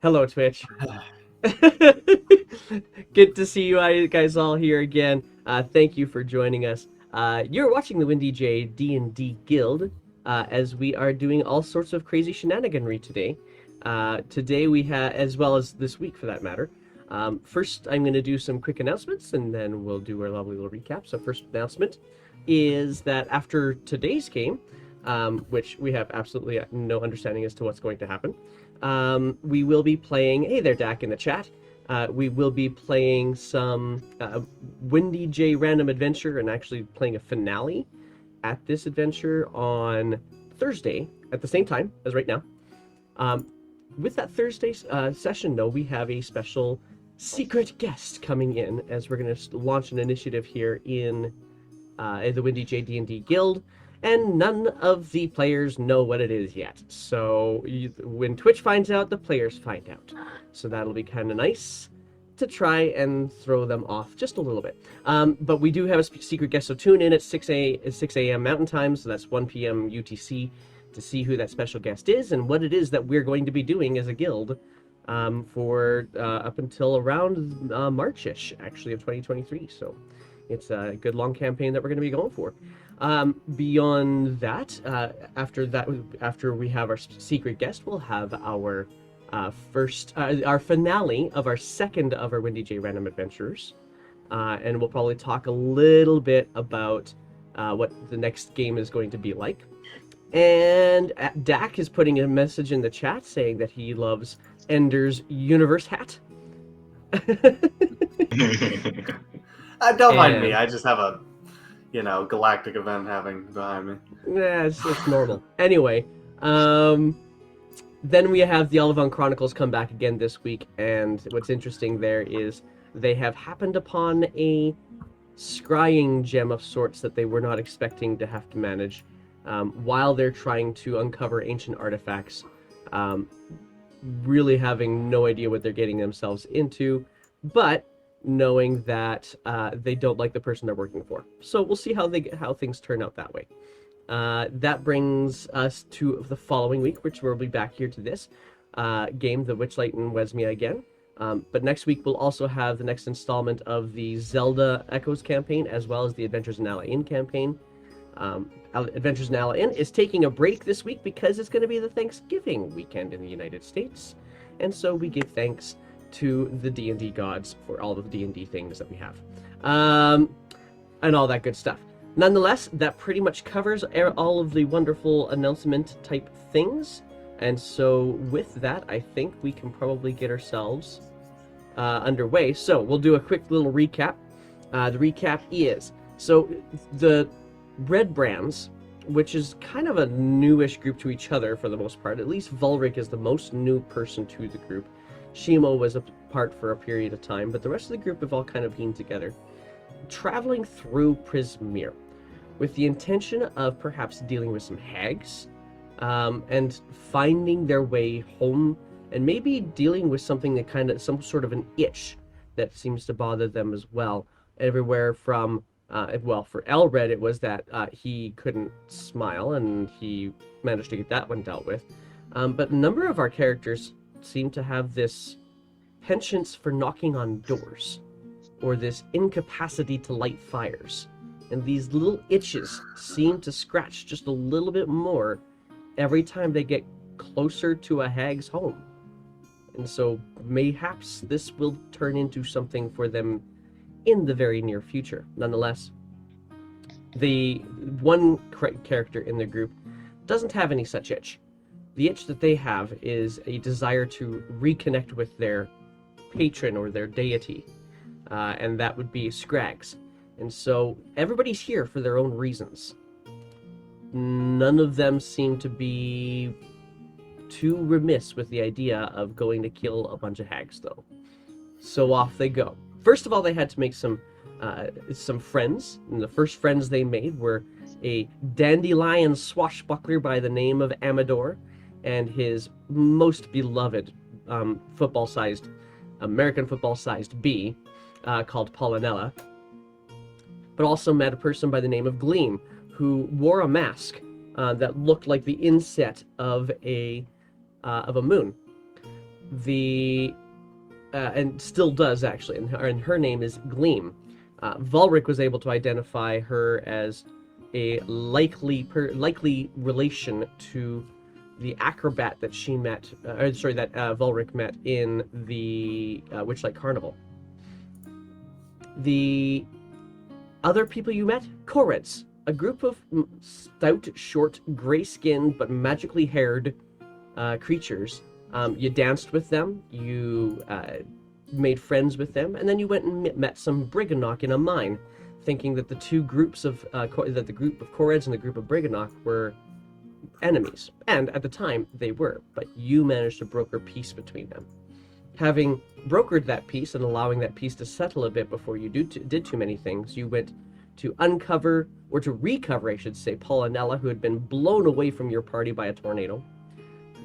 Hello, Twitch. Good to see you guys all here again. Thank you for joining us. You're watching the Windy J D&D Guild as we are doing all sorts of crazy shenaniganry today. Today we have, as well as this week for that matter. First, I'm going to do some quick announcements, and then we'll do our lovely little recap. So first announcement is that after today's game, which we have absolutely no understanding as to what's going to happen, we will be playing, hey there, Dak, in the chat. We will be playing some Windy J Random Adventure and actually playing a finale at this adventure on Thursday at the same time as right now. With that Thursday session, though, we have a special secret guest coming in as we're going to launch an initiative here in the Windy J D&D Guild. And none of the players know what it is yet. So when Twitch finds out, the players find out. So that'll be kind of nice to try and throw them off just a little bit. But we do have a secret guest, so tune in at 6 a.m. Mountain Time, so that's 1 p.m. UTC, to see who that special guest is and what it is that we're going to be doing as a guild for up until around March-ish, actually, of 2023. So it's a good long campaign that we're going to be going for. Beyond that, after we have our secret guest, we'll have our our finale of our second of our Windy J Random Adventures, and we'll probably talk a little bit about what the next game is going to be like. And Dak is putting a message in the chat saying that he loves Ender's universe hat. Don't mind me. I just have a, galactic event happening behind me. Yeah, it's normal. Anyway, then we have the Olivon Chronicles come back again this week, and what's interesting there is they have happened upon a scrying gem of sorts that they were not expecting to have to manage while they're trying to uncover ancient artifacts, really having no idea what they're getting themselves into, but knowing that they don't like the person they're working for. So we'll see how things turn out that way. That brings us to the following week, which we'll be back here to this game, the Witchlight and Wesmia again. But next week we'll also have the next installment of the Zelda Echoes campaign, as well as the Adventures in Ala-Inn campaign. Adventures in Ala-Inn is taking a break this week because it's going to be the Thanksgiving weekend in the United States, and so we give thanks to the D&D gods for all of the D&D things that we have, and all that good stuff. Nonetheless, that pretty much covers all of the wonderful announcement type things, and so with that, I think we can probably get ourselves underway. So we'll do a quick little recap. The recap is, so the Red Brands, which is kind of a newish group to each other for the most part, at least Vulric is the most new person to the group. Shimo was apart for a period of time, but the rest of the group have all kind of been together, traveling through Prismere with the intention of perhaps dealing with some hags and finding their way home, and maybe dealing with something that some sort of an itch that seems to bother them as well. Everywhere from, for Elred, it was that he couldn't smile, and he managed to get that one dealt with. But a number of our characters seem to have this penchant for knocking on doors, or this incapacity to light fires. And these little itches seem to scratch just a little bit more every time they get closer to a hag's home. And so mayhaps this will turn into something for them in the very near future. Nonetheless, the one character in the group doesn't have any such itch. The itch that they have is a desire to reconnect with their patron or their deity, and that would be Scrags. And so everybody's here for their own reasons. None of them seem to be too remiss with the idea of going to kill a bunch of hags, though. So off they go. First of all, they had to make some friends, and the first friends they made were a dandelion swashbuckler by the name of Amador, and his most beloved American football-sized bee called Pollinella, but also met a person by the name of Gleam, who wore a mask that looked like the inset of a moon. and still does actually, and her name is Gleam. Volric was able to identify her as a likely relation to the acrobat that she met, that Volric met in the Witchlight Carnival. The other people you met, Koreds, a group of stout, short, gray-skinned but magically haired creatures. You danced with them, you made friends with them, and then you went and met some Briganock in a mine, thinking that the two groups of that the group of Koreds and the group of Briganock were enemies, and at the time they were, but you managed to broker peace between them. Having brokered that peace and allowing that peace to settle a bit before you did too many things, you went to uncover, or to recover, I should say, Paulinella, who had been blown away from your party by a tornado.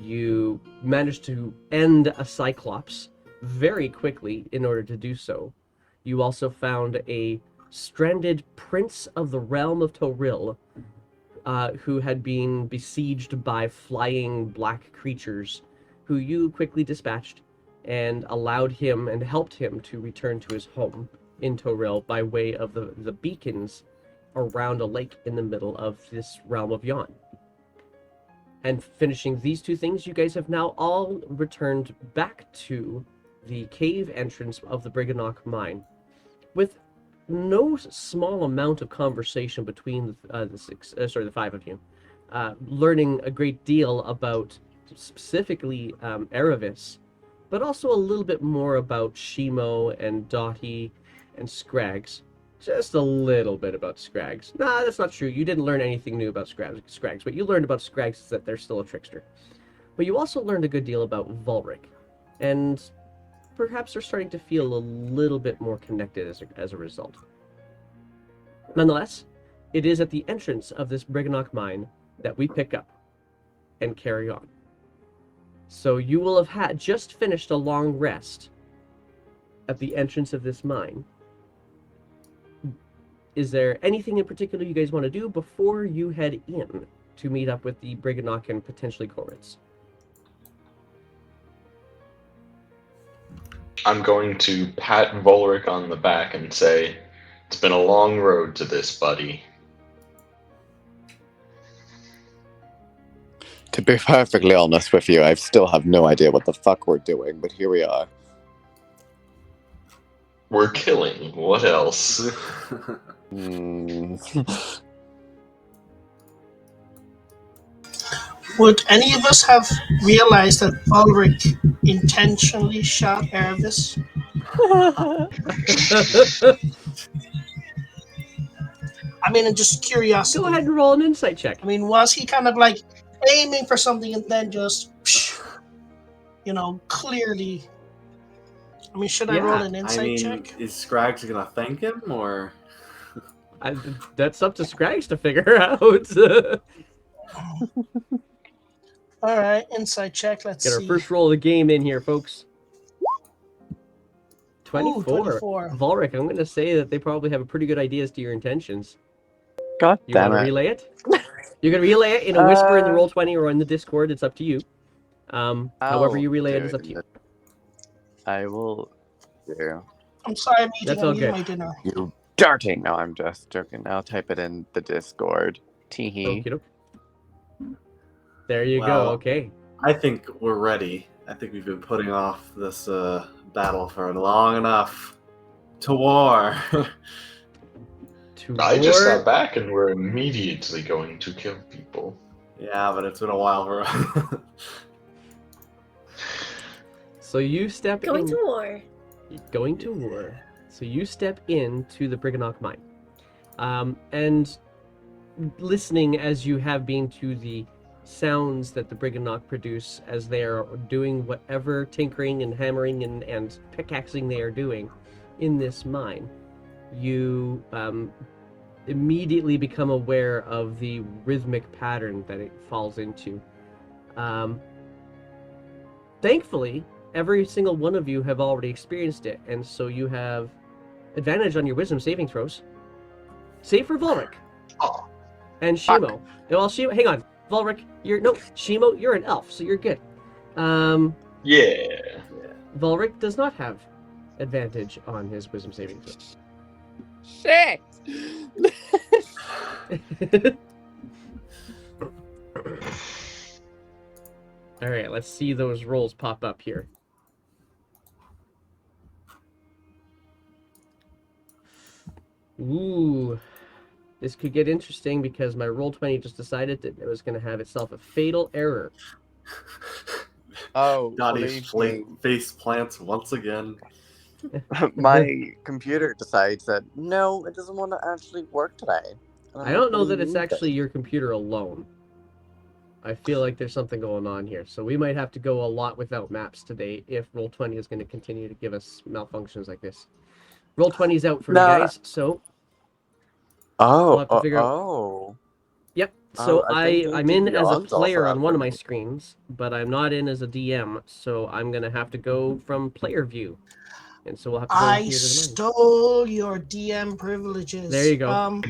You managed to end a Cyclops very quickly in order to do so. You also found a stranded prince of the realm of Toril, who had been besieged by flying black creatures, who you quickly dispatched and allowed him and helped him to return to his home in Toril by way of the beacons around a lake in the middle of this realm of Yon. And finishing these two things, you guys have now all returned back to the cave entrance of the Briganock mine, with no small amount of conversation between the five of you, learning a great deal about specifically Erevis, but also a little bit more about Shimo and Dottie and Scrags. Just a little bit about Scrags. Nah, that's not true. You didn't learn anything new about Scrags. What you learned about Scrags is that they're still a trickster. But you also learned a good deal about Volric, and perhaps they're starting to feel a little bit more connected as a result. Nonetheless, it is at the entrance of this Briganock mine that we pick up and carry on. So you will have just finished a long rest at the entrance of this mine. Is there anything in particular you guys want to do before you head in to meet up with the Briganock and potentially Koreds? I'm going to pat Volric on the back and say, "It's been a long road to this, buddy." To be perfectly honest with you, I still have no idea what the fuck we're doing, but here we are. We're killing. What else? Would any of us have realized that Ulrich intentionally shot Erevis? I mean, and just curiosity. Go ahead and roll an insight check. I mean, was he kind of like aiming for something and then just, clearly? I mean, should I roll an insight check? Is Scrags gonna thank him, or? That's up to Scrags to figure out. All right, insight check. Let's Get see. our first roll of the game in here, folks. 24. Ooh, 24. Volric, I'm going to say that they probably have a pretty good idea as to your intentions. God You damn want to it. relay it? You're going to relay it in a whisper in the Roll20 or in the Discord. It's up to you. However you relay it is up to you. I will do. I'm sorry, I'm That's eating. I'm okay. eating my dinner. You darting! No, I'm just joking. I'll type it in the Discord. Teehee. Okey-doke. There you go. Well, Okay. I think we're ready. I think we've been putting off this battle for long enough. To war. I just got back and we're immediately going to kill people. Yeah, but it's been a while for So you step Going in. to war. Going to war. So you step into the Briganock mine. And listening as you have been to the sounds that the Briganock produce as they are doing whatever tinkering and hammering and pickaxing they are doing in this mine, you immediately become aware of the rhythmic pattern that it falls into. Thankfully, every single one of you have already experienced it, and so you have advantage on your wisdom saving throws. Save for Volric. Oh, and Shimo. Well, Shimo, hang on. Volric, Shimo, you're an elf, so you're good. yeah. Volric does not have advantage on his wisdom saving throw. Shit! All right, let's see those rolls pop up here. Ooh, this could get interesting because my Roll20 just decided that it was going to have itself a fatal error. Oh, Dottie's believe me, face plants once again. my computer decides that no, it doesn't want to actually work today. And I'm I don't like, know "What do that you it's mean, actually then?" your computer alone. I feel like there's something going on here. So we might have to go a lot without maps today if Roll20 is going to continue to give us malfunctions like this. Roll20 is out for me, Nah. guys. So, Oh, We'll have to figure out- oh. yep. So I think I'm in as a Beyond's player also on out one for of my me. screens, but I'm not in as a DM. So I'm going to have to go from player view. And so we'll have to go I here to the mines. stole your DM privileges. There you go.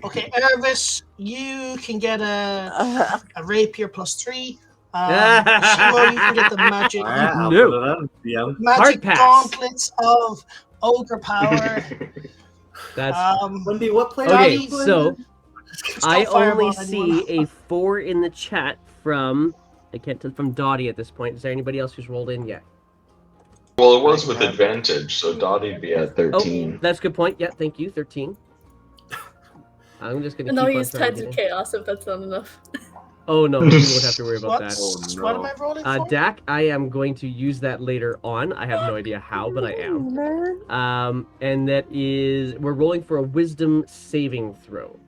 Okay, Ervis, you can get a rapier +3. Shimo, you can get the magic Alright, I'll No. put it on. DM. magic pass. gauntlets of ogre power. That's Wendy, what player okay. are you playing? So I Stop fireball only anyone. see a 4 in the chat from I can't tell from Dottie at this point. Is there anybody else who's rolled in yet? Well, it was I with have- advantage, so Dottie'd be at 13. That's a good point. Yeah, thank you. 13. I'm just gonna And keep I'll on use trying Tides to of get in. Chaos if that's not enough. Oh no, you won't have to worry about that. What's, Oh, no. What am I rolling for? Dak, I am going to use that later on. I have no idea how, but I am. And that is we're rolling for a wisdom saving throw.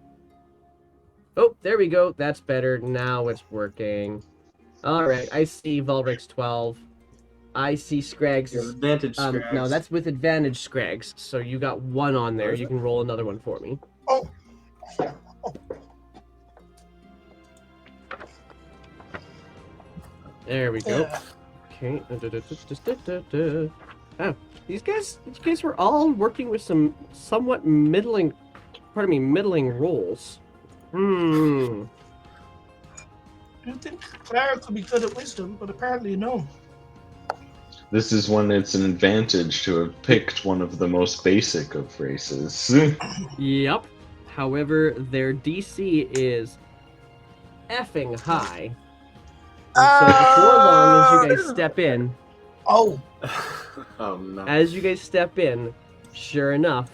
Oh, there we go. That's better. Now it's working. All right, I see Volric's 12. I see Scragg's. You have advantage, Scrags. No, that's with advantage, Scrags. So you got 1 on there. Oh, is You it? can roll another one for me. Oh. There we go. Yeah. Okay. Oh, these guys were all working with some somewhat middling rolls. Hmm. I think Clara could be good at wisdom, but apparently no. This is when it's an advantage to have picked one of the most basic of races. Yep. However, their DC is effing high. And so before long as you guys step in, Oh, Oh no. as you guys step in, sure enough,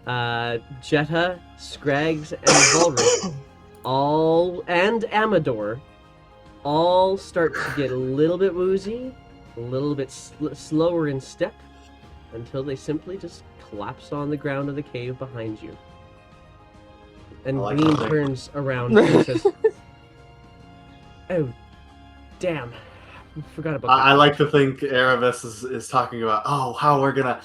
Jetta, Scrags, and Volric and Amador all start to get a little bit woozy, a little bit slower in step, until they simply just collapse on the ground of the cave behind you. And I like Gleam to think- turns around and says, "Oh, damn. Forgot about that." I like to think Erebus is talking about, oh, how we're gonna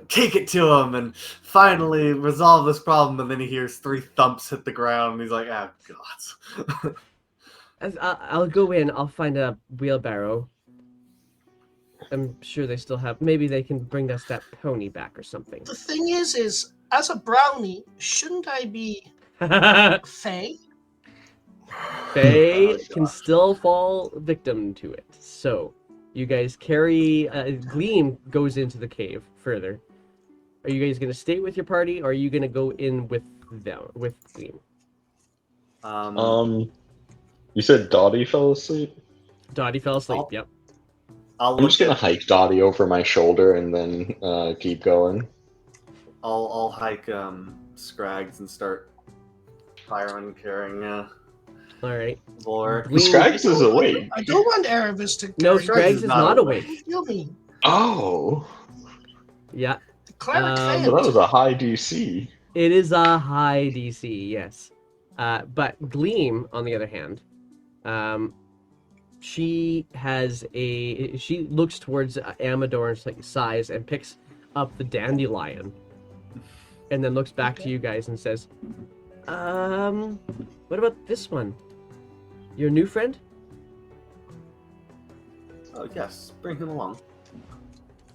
take it to him and finally resolve this problem, and then he hears 3 thumps hit the ground, and he's like, ah, God. I'll go in. I'll find a wheelbarrow. I'm sure they still have. Maybe they can bring us that pony back or something. the thing is as a brownie, shouldn't I be Faye? Faye Oh, can gosh. still fall victim to it. So, you guys carry. Gleam goes into the cave further. Are you guys gonna stay with your party, or are you gonna go in with them with Gleam? You said Dottie fell asleep? Dottie fell asleep. I'll- Yep. I'll I'm just look gonna at, hike Dottie over my shoulder and then keep going. I'll hike Scrags and start firing, carrying All right. Vor. Gleam- Scrags is awake. I don't want Erebus to No, carry- Scrags is not awake. Kill me. Oh, Yeah. The cleric So so failed. that was a high DC. It is a high DC, yes. But Gleam, on the other hand, she looks towards Amador's size and picks up the dandelion, and then looks back to you guys and says, what about this one? Your new friend? Oh, yes, bring him along.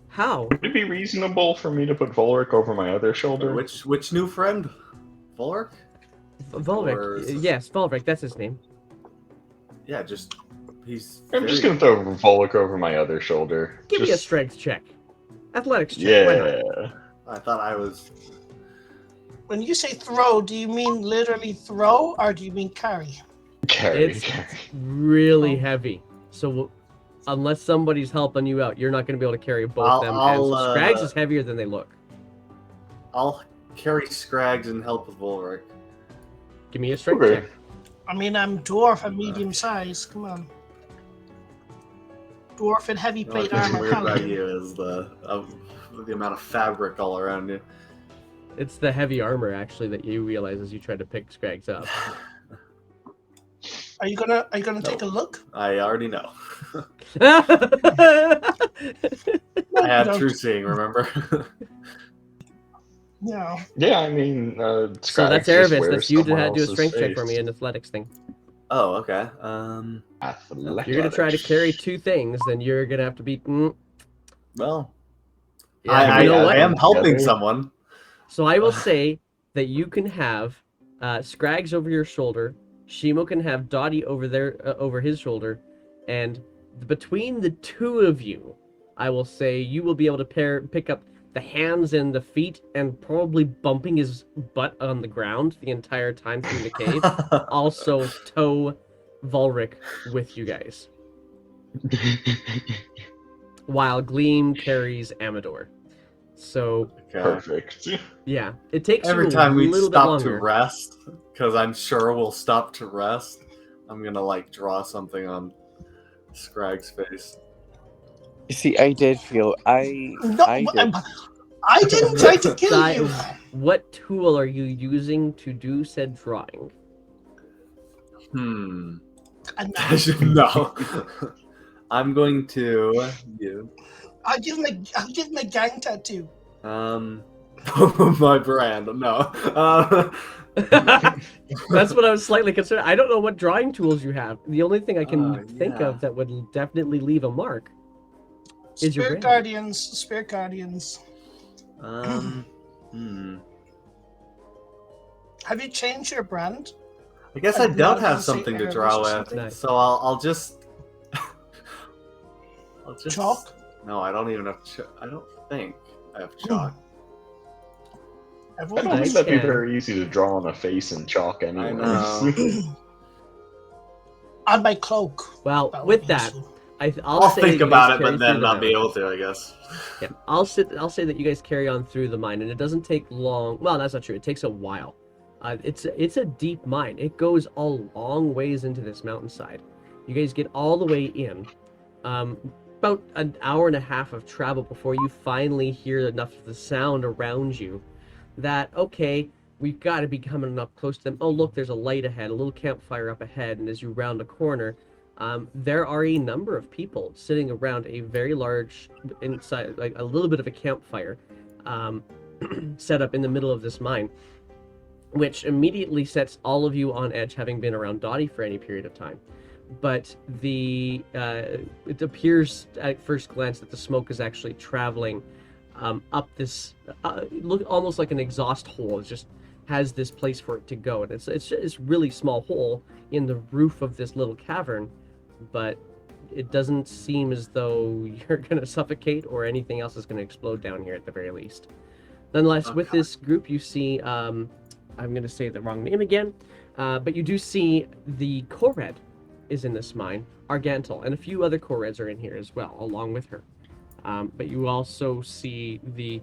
How? Would it be reasonable for me to put Volric over my other shoulder? Which new friend? Volric? Volric. Or is this- Yes, Volric, that's his name. Yeah, just He's. I'm just very- gonna throw Volok over my other shoulder. Give me a Just- strength check. Athletics check. Why not? Yeah. I thought I was. When you say throw, do you mean literally throw or do you mean carry? Carry, It's carry. really Oh. heavy. So unless somebody's helping you out, you're not going to be able to carry both I'll- them. I'll, and Scrags is heavier than they look. I'll carry Scrags and help with Volric. Give me a strength Okay. check. I mean, I'm dwarf and medium size. Come on. Dwarf and heavy plate What's armor weird about paladin. you is the amount of fabric all around you. It's the heavy armor actually that you realize as you try to pick Scrags up. Are you gonna take a look? I already know. So I had No. true seeing, remember? No. Yeah, I mean, that's Scrags just Erebus. wears That's you to someone do a else's strength check for face. me, an athletics thing. Oh, okay. Athletics. If you're gonna try to carry two things, then you're gonna have to be. Well, Yeah, you know what? I am helping Together. someone. So I will say that you can have Scrags over your shoulder, Shimo can have Dottie over there over his shoulder, and between the two of you, I will say you will be able to pick up the hands and the feet, and probably bumping his butt on the ground the entire time through the cave. Also tow Volric with you guys, while Gleam carries Amador. So Okay. Perfect. yeah, it takes Every you time a we little bit stop to longer. rest, because I'm sure we'll stop to rest, I'm gonna like draw something on Scrag's face. You see, I did feel No, I did. I didn't try to kill Di- you. What tool are you using to do said drawing? And I should know. I'm going to use I'll give him a gang tattoo. my brand. No. That's what I was slightly concerned. I don't know what drawing tools you have. The only thing I can think yeah. of that would definitely leave a mark is your Spirit brand. Spirit Guardians. Have you changed your brand? I guess I don't have something to draw with, Nice. so I'll just. I'll just. Chalk? No, I don't even have. I don't think I have chalk. I Everyone don't think does. that'd be can. very easy to draw on a face in chalk anyway. know. On my cloak. Well, That would with be that, useful. I'll say that think you about guys it, carry but through then the not be mountain. able to. I guess. Yeah, I'll say that you guys carry on through the mine, and it doesn't take long. Well, that's not true. It takes a while. It's a deep mine. It goes a long ways into this mountainside. You guys get all the way in, about an hour and a half of travel before you finally hear enough of the sound around you that, okay, we've got to be coming up close to them. Oh, look, there's a light ahead, a little campfire up ahead, and as you round a corner, there are a number of people sitting around a very large, inside, like a little bit of a campfire, set up in the middle of this mine, which immediately sets all of you on edge, having been around Dottie for any period of time. But it appears at first glance that the smoke is actually traveling up this, look almost like an exhaust hole. It just has this place for it to go, and it's really small hole in the roof of this little cavern, but it doesn't seem as though you're going to suffocate or anything else is going to explode down here at the very least. Nonetheless, with Okay. this group, you see, I'm going to say the wrong name again, but you do see the Kored is in this mine, Argantal, and a few other Koreds are in here as well, along with her. But you also see the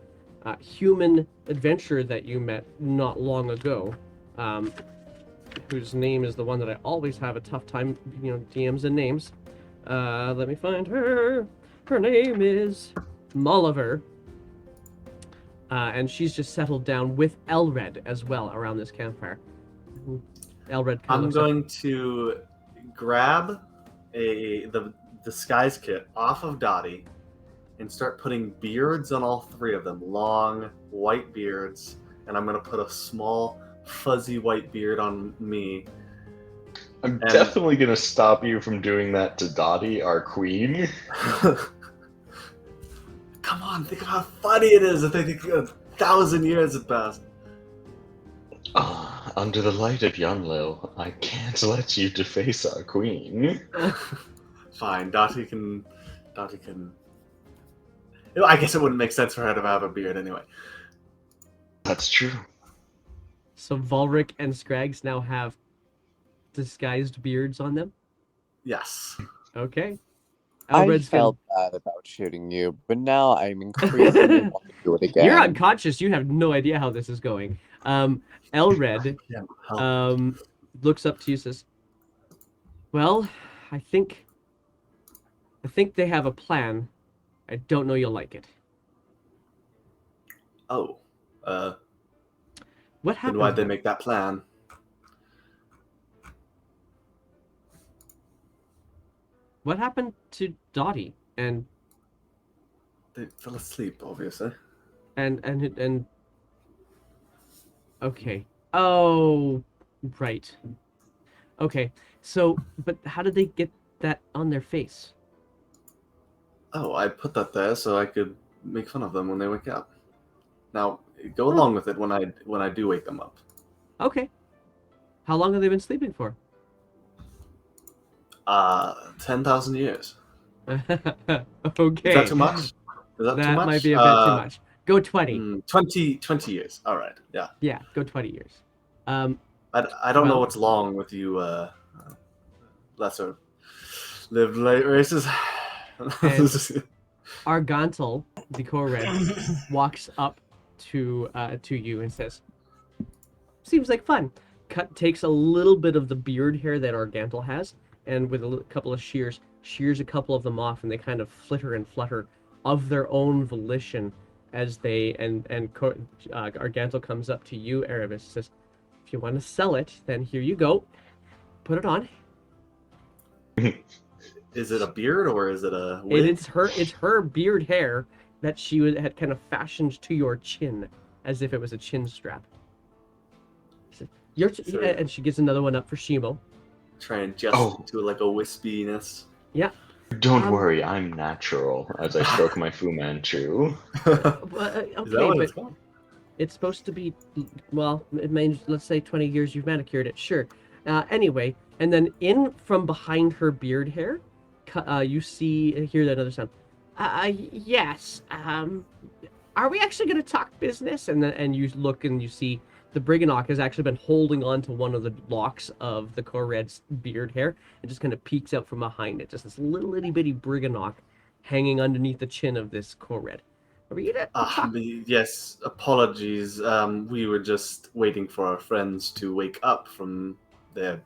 human adventurer that you met not long ago, whose name is the one that I always have a tough time, DMs and names. Let me find her. Her name is Molliver. And she's just settled down with Elred as well around this campfire. Elred kind of I'm looks up. going to grab the disguise kit off of Dottie and start putting beards on all three of them, long white beards, and I'm going to put a small fuzzy white beard on me. I'm And- definitely gonna stop you from doing that to Dottie, our queen. Come on, think of how funny it is if they think 1,000 years have passed. Under the light of Yunlo, I can't let you deface our queen. Fine. Dottie can. I guess it wouldn't make sense for her to have a beard anyway. That's true. So Volric and Scrags now have disguised beards on them. Yes. Okay. I Elred's felt bad about shooting you, but now I'm increasingly want to do it again. You're unconscious. You have no idea how this is going. Elred Yeah. Help. looks up to you, says, "Well, I think they have a plan. I don't know you'll like it." Oh. What Then happened? why'd they make that plan? What happened to Dottie and They fell asleep, obviously. and okay. Oh, right. Okay. So, but how did they get that on their face? Oh, I put that there so I could make fun of them when they wake up. Now, go along with it when I do wake them up. Okay. How long have they been sleeping for? 10,000 years. Okay. Is that too much? Is that too much? Might be a bit too much. Go 20. 20 years. All right. Yeah. Yeah, go 20 years. I don't know Well- what's long with you lesser lived late races. Argantel, the core red, walks up to you and says, "Seems like fun." Takes a little bit of the beard hair that Argantel has, and with a couple of shears a couple of them off, and they kind of flitter and flutter of their own volition as they Argantel comes up to you, Erebus, says, "If you want to sell it, then here you go. Put it on." Is it a beard or is it a wig? It's her beard hair that she had kind of fashioned to your chin, as if it was a chin strap. Sure. And she gives another one up for Shimo. Try and just do like a wispiness. Yeah. Don't worry, I'm natural as I stroke my Fu Manchu. Okay, Is that what but it's called? it's supposed to be, well, it means, let's say 20 years you've manicured it, sure. Anyway, and then in from behind her beard hair, you hear that other sound. Yes. Are we actually going to talk business? And you look and you see the Briganock has actually been holding on to one of the locks of the Corred's beard hair. It just kind of peeks out from behind it. Just this little itty bitty Briganock hanging underneath the chin of this Corred. Are we going to talk? Yes, apologies. We were just waiting for our friends to wake up from their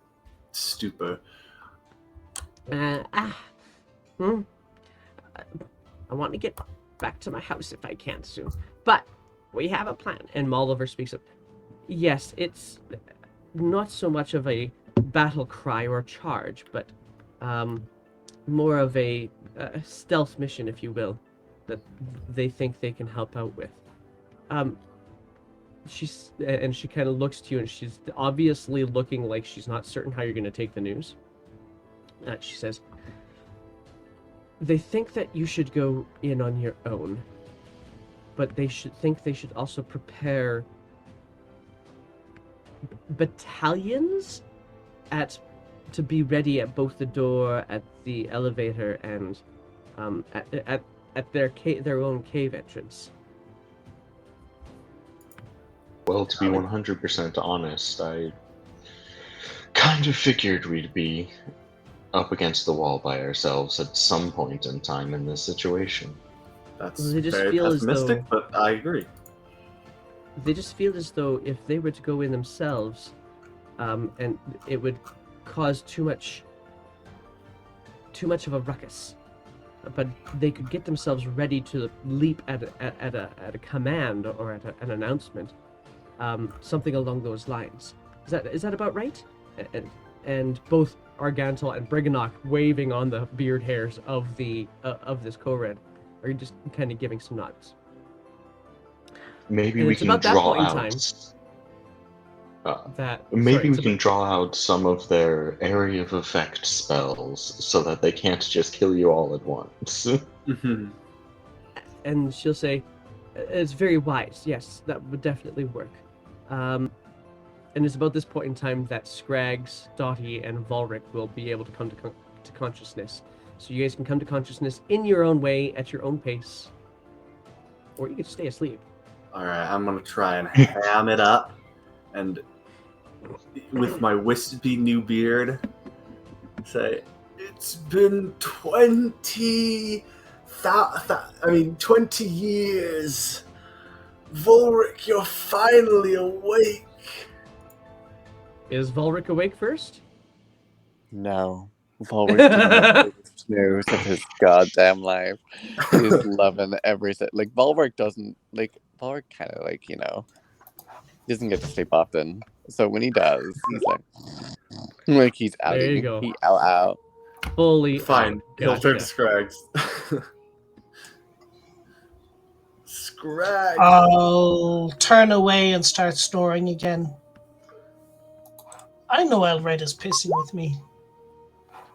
stupor. I want to get back to my house if I can soon. But we have a plan. And Molliver speaks up. Yes, it's not so much of a battle cry or charge, but more of a stealth mission, if you will, that they think they can help out with. She kind of looks to you, and she's obviously looking like she's not certain how you're going to take the news. She says, "They think that you should go in on your own, but they should also prepare battalions to be ready at both the door, at the elevator, and at their own cave entrance." Well, to be 100% honest, I kind of figured we'd be up against the wall by ourselves at some point in time in this situation. That's They just very feel as pessimistic, though- but I agree. They just feel as though if they were to go in themselves, and it would cause too much of a ruckus. But they could get themselves ready to leap at a command or at an announcement, something along those lines. Is that about right? And both Argantel and Briganock waving on the beard hairs of this Kored, are you just kind of giving some nods? Maybe And we it's can about that draw point in out. time Maybe we can draw out some of their area of effect spells so that they can't just kill you all at once. Mhm. And she'll say, "It's very wise. Yes, that would definitely work." And it's about this point in time that Scrags, Dottie, and Volric will be able to come to consciousness So you guys can come to consciousness in your own way, at your own pace. Or you can stay asleep. Alright, I'm gonna try and ham it up, and with my wispy new beard, say, it's been 20 years. Volric, you're finally awake. Is Volric awake first? No. Volric didn't have the snooze of his goddamn life. He's loving everything. Like, Volric doesn't, like, Volric kind of, like, you know, he doesn't get to sleep often. So when he does, he's like he's out. There you go. He out. Fully Fine, out. he'll turn to Gotcha. Scrags. Scrags. I'll turn away and start snoring again. I know Elred is pissing with me.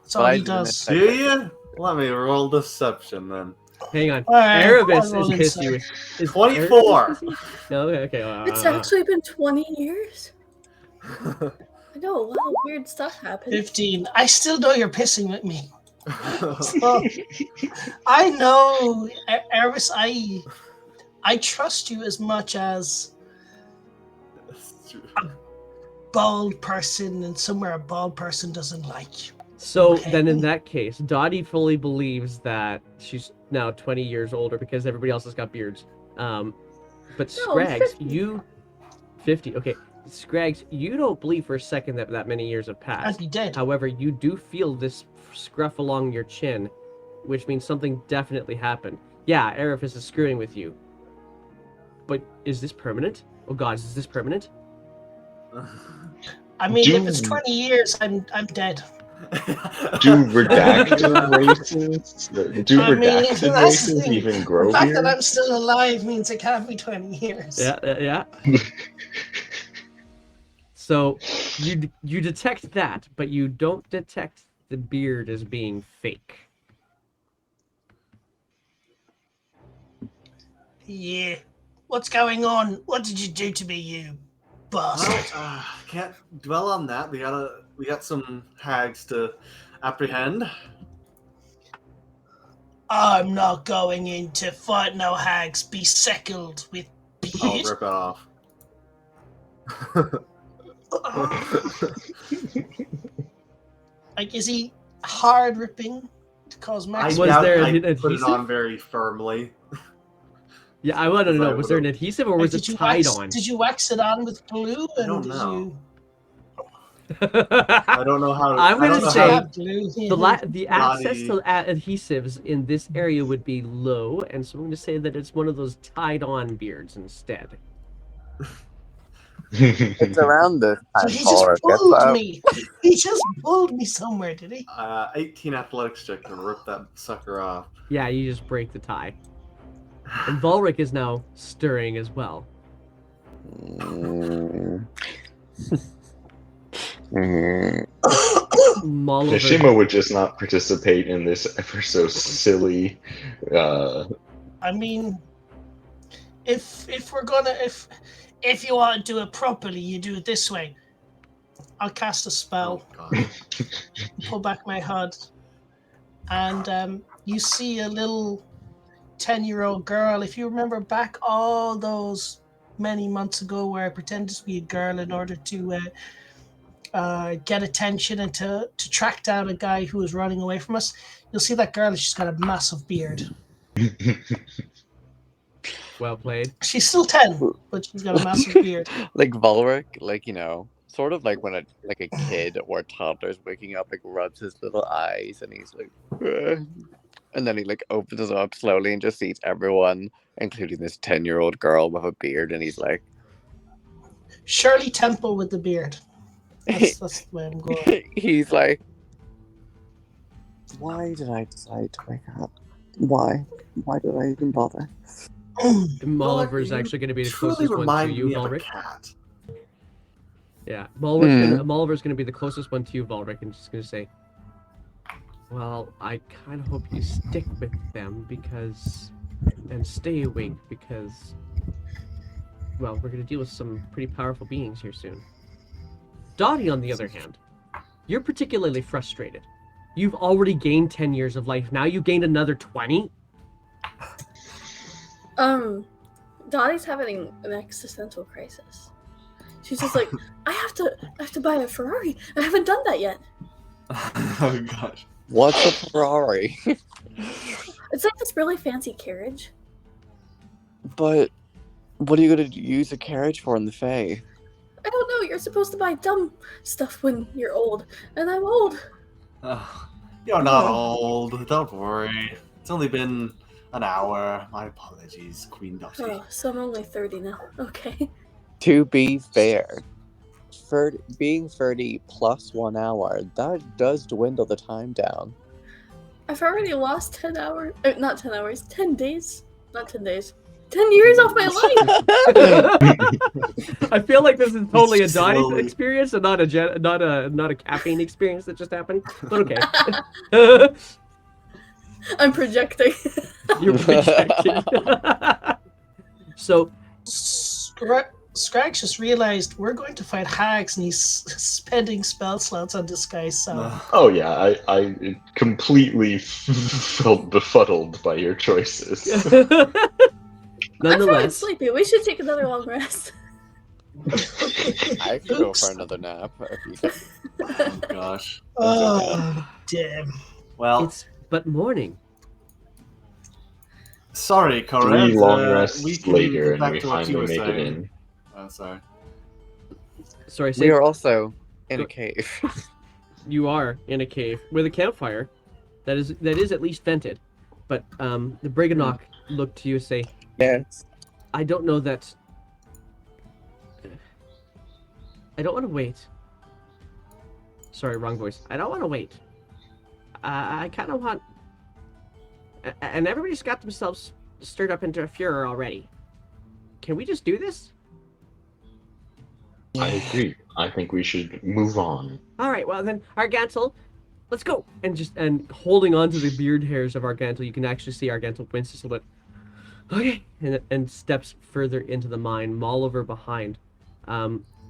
That's all But I he didn't does. expect- Do you? Let me roll deception then. Hang on. Alright, Erebus I'll roll is pissy insight. with. Is 24. Erebus pissy? No, okay. It's actually been 20 years? I know, a lot of weird stuff happened. 15. I still know you're pissing with me. So, I know, Erebus, I trust you as much as a bald person and somewhere a bald person doesn't like you. So Okay. then in that case, Dottie fully believes that she's now 20 years older because everybody else has got beards. But No, Scrags, 50. you 50. Okay. Scrags, you don't believe for a second that many years have I'd passed. be dead. However, you do feel this scruff along your chin, which means something definitely happened. Yeah, Erebus is screwing with you. But is this permanent? Oh god, is this permanent? I mean, if Do- it's 20 years, I'm dead. Do redacted races? Do I mean, redacted that's the races thing. even The grow fact that I'm beards? still alive means it can't be 20 years. Yeah. So you detect that, but you don't detect the beard as being fake. Yeah. What's going on? What did you do to me, you bastard? Well, can't dwell on that. We got some hags to apprehend. I'm not going in to fight no hags be seckled with I'll beard. rip it off. Like, is he hard ripping to cause I max? Was doubt there I an put it adhesive? on very firmly. Yeah, I want to If I know, was there an would've- adhesive or Like, was it tied on? Did you wax it on with glue? I And don't did know. you? I don't know how to. I'm I gonna don't know say- how to- Have glue. the access to adhesives in this area would be low, and so I'm going to say that it's one of those tied-on beards instead. It's around this So time he just Volric gets pulled out. me. He just pulled me somewhere, did he? 18 athletics check to rip that sucker off. Yeah, you just break the tie. And Volric is now stirring as well. Mm. Mm. Molliver, Nishima would just not participate in this ever so silly. I mean, if you want to do it properly, you do it this way. I'll cast a spell, Oh, God. pull back my HUD, and you see a little 10-year-old girl. If you remember back all those many months ago where I pretended to be a girl in order to get attention and to track down a guy who was running away from us, you'll see that girl. She's got a massive beard. well played. She's still 10, but she's got a massive beard. Like Volric, like, you know, sort of like when a kid or a toddler's waking up, like rubs his little eyes and he's like, "Ugh." And then he like opens them up slowly and just sees everyone, including this 10-year-old girl with a beard, and he's like, Shirley Temple with the beard. That's the way I'm going. he's like, why did I decide to wake up? Why? Why did I even bother? Molliver's you actually going to be the truly closest one to remind you, me of a Volric. cat. Yeah, Molliver's going to be the closest one to you, Volric, and just going to say, well, I kind of hope you stick with them and stay awake because, well, we're going to deal with some pretty powerful beings here soon. Dottie, on the other hand, you're particularly frustrated. You've already gained 10 years of life. Now you gained another 20? Dottie's having an existential crisis. She's just like, I have to buy a Ferrari. I haven't done that yet. Oh gosh. What's a Ferrari? It's like this really fancy carriage. But what are you going to use a carriage for in the Fae? I don't know. You're supposed to buy dumb stuff when you're old, and I'm old. You're not old. Don't worry. It's only been an hour. My apologies, Queen Dottie. Oh, so I'm only 30 now. Okay. To be fair, being 30 plus 1 hour, that does dwindle the time down. I've already lost 10 hours. Not 10 hours. 10 days. Not 10 days. 10 years off my life. I feel like this is totally a Dottie Slowly. experience and not a caffeine experience that just happened. But okay. I'm projecting. You're projecting. So Scrag just realized we're going to fight hags, and he's spending spell slots on disguise sound. Oh yeah, I completely felt befuddled by your choices. I'm feeling nonetheless, sleepy. We should take another long rest. I could go for another nap. If you could. Oh gosh. Oh, damn. Well, it's but morning. sorry, Corinne. 3 long rests we can later, get and back we to what you finally were make it saying. in. Oh, sorry. Sorry, say We are also in a cave. you are in a cave with a campfire that is at least vented. But the Briganok looked to you and say, Yes. I don't know that. I don't want to wait. Sorry, wrong voice. I don't want to wait. I kind of want. And everybody's got themselves stirred up into a furor already. Can we just do this? I agree. I think we should move on. All right. Well then, Argantel, let's go. And holding on to the beard hairs of Argantel, you can actually see Argantel wince just a little bit. Okay. And steps further into the mine, Molliver behind.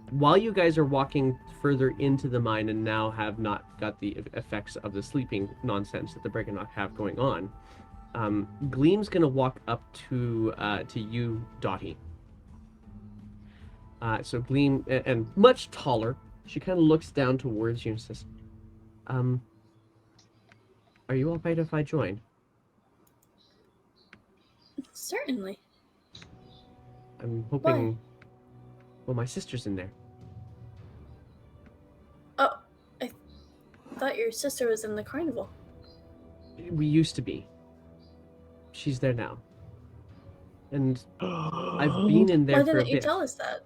While you guys are walking further into the mine and now have not got the effects of the sleeping nonsense that the Briganok have going on, Gleam's gonna walk up to you, Dottie. So Gleam, and much taller, she kind of looks down towards you and says, "Are you all right if I join?" Certainly. I'm hoping. Well, my sister's in there. Oh, I thought your sister was in the carnival. We used to be. She's there now. And I've been in there Why for a didn't you bit. tell us that?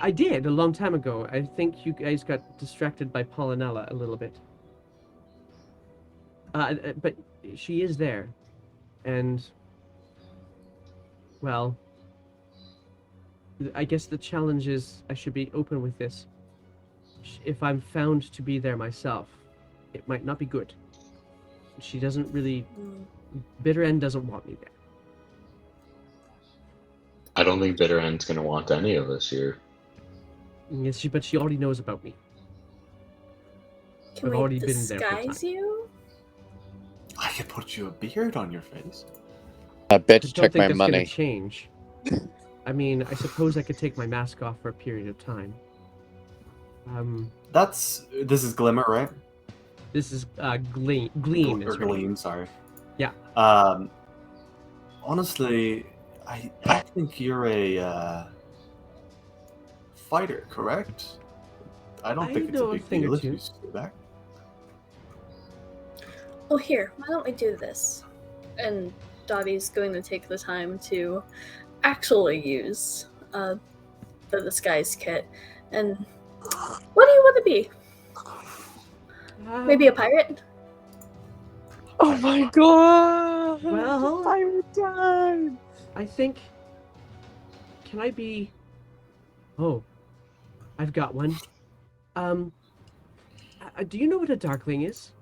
I did a long time ago. I think you guys got distracted by Pollinella a little bit. But she is there. And, well, I guess the challenge is I should be open with this. If I'm found to be there myself, it might not be good. She doesn't really... Bitter End doesn't want me there. I don't think Bitter End's gonna want any of us here. Yes, but she already knows about me. Can I've we already been there for disguise time. you? I could put you a beard on your face. I bet I you don't took think my that's money. gonna change. I mean, I suppose I could take my mask off for a period of time. This is Glimmer, right? This is Gleam is Or her name. Gleam, sorry. Yeah. Honestly, I think you're a fighter, correct? I don't I think it's a know a big thing or deal if two. you stay back. Well, here, why don't we do this? And Dottie's going to take the time to actually use the disguise kit. And what do you want to be? Maybe a pirate? Oh my god! Well- Pirate time! I think. Can I be? Oh, I've got one. Do you know what a darkling is?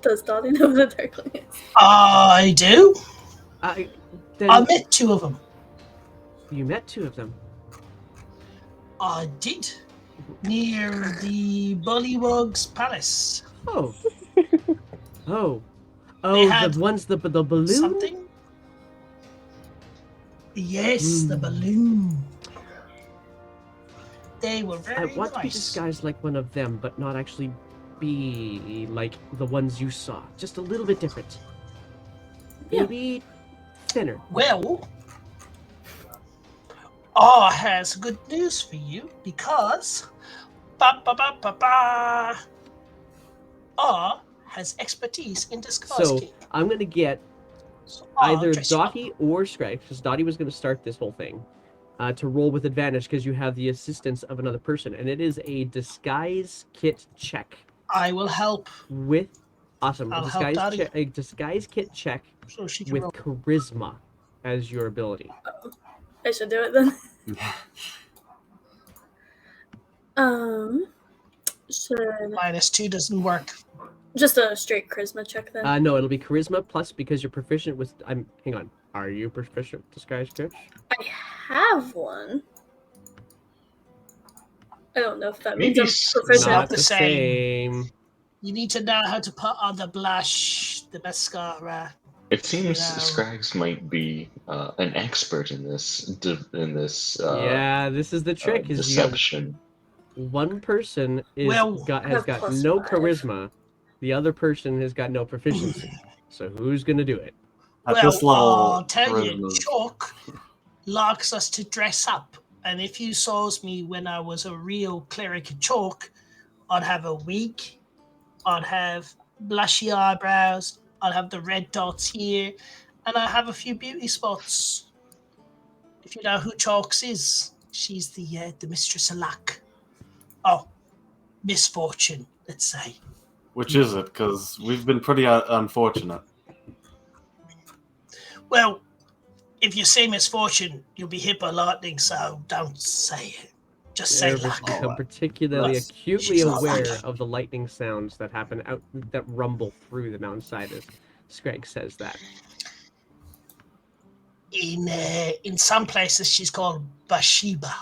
Does Dottie know what a darkling is? I do. Then I met 2 of them. you met 2 of them. I did. Near the Bullywug's Palace. Oh. Oh. They Oh, had the ones, the balloon? Something? Yes, the Hmm. balloon. They were I very want to be nice. disguised like one of them, but not actually be like the ones you saw. Just a little bit different. Yeah. Maybe thinner. Well, R has good news for you because R has expertise in disguise So kit. I'm gonna get So I'll either dress you up. Dottie or Scrag, because Dottie was gonna start this whole thing, to roll with advantage because you have the assistance of another person, and it is a disguise kit check I will help. with awesome I'll help Dottie. a disguise kit check So she can with roll. charisma as your ability. I should do it then. Should -2 doesn't work. just a straight charisma check then. No, it'll be charisma plus because you're proficient with. Hang on. Are you proficient with disguise kit? I have one. I don't know if that means Maybe I'm s- proficient. Not Not the the same. same. You need to know how to put on the blush, the mascara. It seems You know. Scraggs might be an expert in this. Yeah, this is the trick. Is you have deception. one person has Well, got have no +5. charisma, the other person has got no proficiency. So who's gonna do it? At well, this level, I'll tell you, charisma's- Chalk likes us to dress up. And if you saw me when I was a real cleric in Chalk, I'd have a wig, I'd have blushy eyebrows, I'd have the red dots here, and I have a few beauty spots. If you know who Chalks is, she's the mistress of luck. Oh, misfortune, let's say. Which is it? Because we've been pretty unfortunate. Well, if you say misfortune, you'll be hit by lightning, so don't say it. Just say Erebus luck. become particularly Yes. acutely She's not aware lucky. of the lightning sounds that happen that rumble through the mountainside as Scrag says that. In some places, she's called Bathsheba.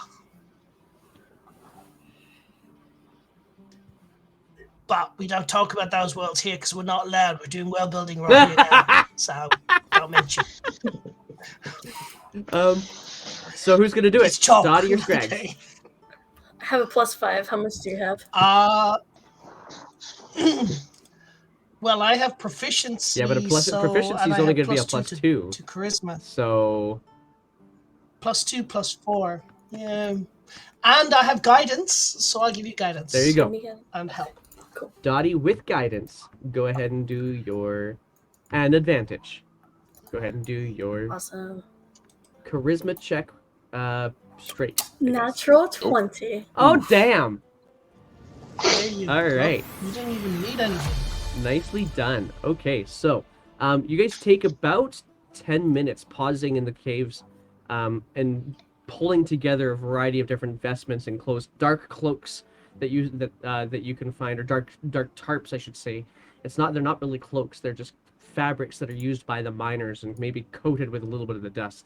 But we don't talk about those worlds here because we're not allowed. We're doing world building right here now, so don't mention. So who's gonna do It's it? Chalk. Dottie or Scrag? Okay. I have a +5. How much do you have? Well, I have proficiency. Yeah, but proficiency and is I only have going to be a +2. to charisma. So +2, +4. Yeah. And I have guidance, so I'll give you guidance. there you go. And help. Dottie with guidance. Go ahead and do your and advantage. Go ahead and do your Awesome. charisma check. Straight. I guess. Natural 20. Oh damn! There you All go. right. You didn't even need anything. Nicely done. Okay, so you guys take about 10 minutes pausing in the caves and pulling together a variety of different vestments and clothes, dark cloaks that you can find, or dark tarps, I should say. They're not really cloaks, they're just fabrics that are used by the miners and maybe coated with a little bit of the dust.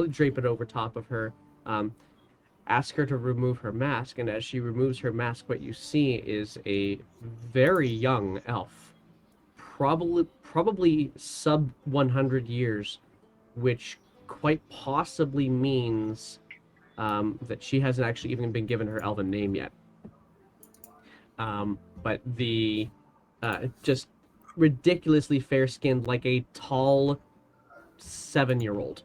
Drape it over top of her. Ask her to remove her mask, and as she removes her mask, what you see is a very young elf, probably sub 100 years, which quite possibly means that she hasn't actually even been given her elven name yet. But the just ridiculously fair-skinned, like a tall 7-year-old,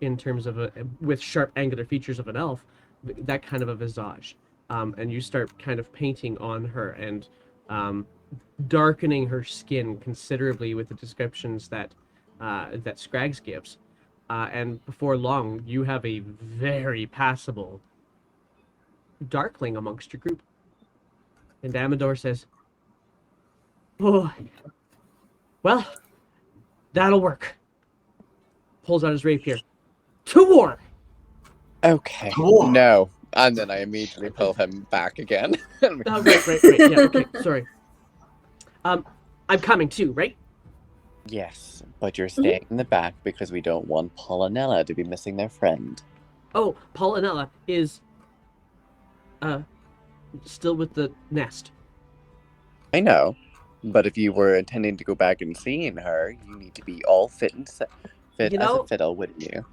in terms of with sharp angular features of an elf, that kind of a visage. And you start kind of painting on her and darkening her skin considerably with the descriptions that Scraggs gives. And before long, you have a very passable darkling amongst your group. And Amador says, "Oh, well, that'll work." Pulls out his rapier. "To war!" Okay. Cool. No. And then I immediately pull him back again. Oh, right. Yeah, okay, sorry. I'm coming too, right? Yes, but you're staying in the back because we don't want Pollinella to be missing their friend. Oh, Pollinella is still with the nest. I know, but if you were intending to go back and seeing her, you need to be all fit and fit You as a know- fiddle, wouldn't you?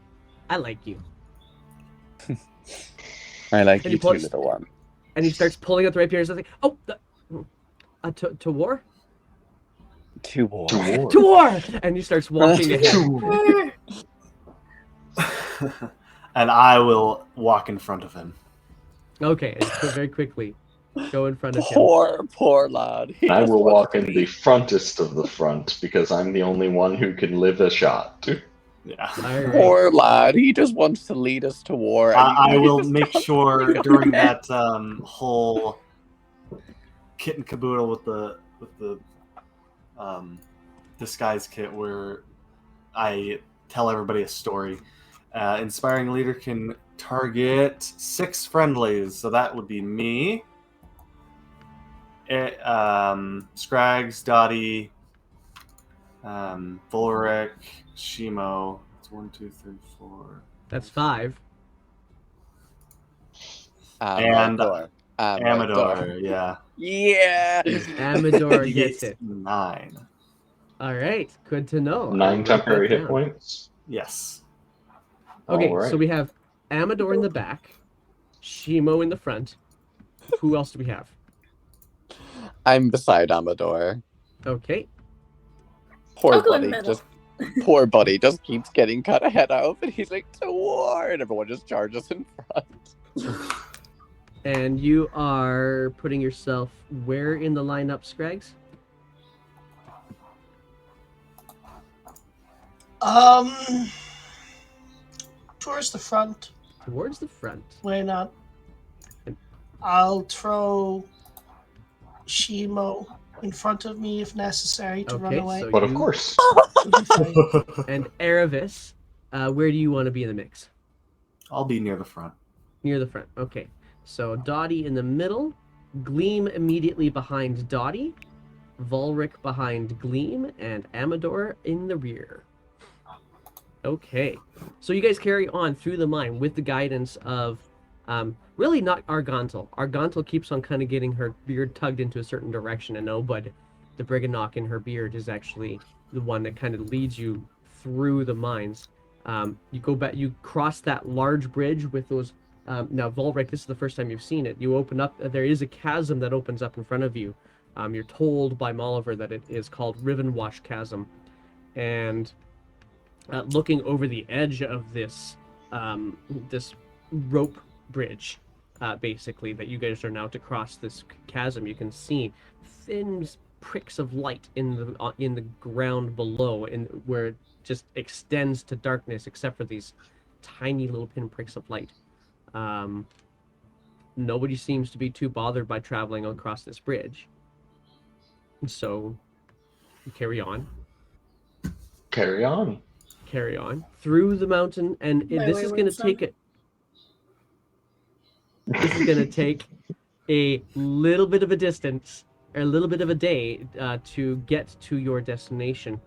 I like you. I like And you he pull- too, little one. And he starts pulling out the rapier. He's like, "Oh, to war, To war. To war. to war!" And he starts walking ahead. And I will walk in front of him. Okay, and very quickly go in front of him. Poor lad. He I just will wants walk to in be- the frontest of the front because I'm the only one who can live a shot. Yeah. All right. Poor lad. He just wants to lead us to war. and I you will guys make don't- sure during that whole kit and caboodle with the disguise kit where I tell everybody a story. Inspiring leader can target 6 friendlies, so that would be me, Scrags, Dottie, Volric, Shimo. It's 1, 2, 3, 4. That's 5. Amador. Amador, yeah. Yeah. Amador He gets it. 9. All right, good to know. 9 I'll write temporary that hit down. points. Yes. Okay, All so right. we have Amador in the back, Shimo in the front. Who else do we have? I'm beside Amador. Okay, Poor I'll go in buddy. the middle. Poor buddy just keeps getting cut ahead of, and he's like, to war, and everyone just charges in front. and you are putting yourself where in the lineup, Scrags? Towards the front. Towards the front. Why not? I'll throw Shimo in front of me if necessary to run Okay, away. so But of you course, Should be fine. and Aravis, where do you want to be in the mix? I'll be near the front. Near the front. Okay. So Dottie in the middle, Gleam immediately behind Dottie, Volric behind Gleam, and Amador in the rear. Okay. So you guys carry on through the mine with the guidance of really not Argontal. Argontal keeps on kind of getting her beard tugged into a certain direction, and but the Briganock in her beard is actually the one that kind of leads you through the mines. You go back, you cross that large bridge with those. Now, Volric, this is the first time you've seen it. You open up, there is a chasm that opens up in front of you. You're told by Molliver that it is called Rivenwash Chasm. And looking over the edge of this this rope bridge, basically, that you guys are now to cross this chasm, you can see thin pricks of light in the ground below, where it just extends to darkness, except for these tiny little pinpricks of light. Nobody seems to be too bothered by traveling across this bridge, so you carry on through the mountain, and My this way is going to wins some. take a little bit of a distance, or a little bit of a day, to get to your destination.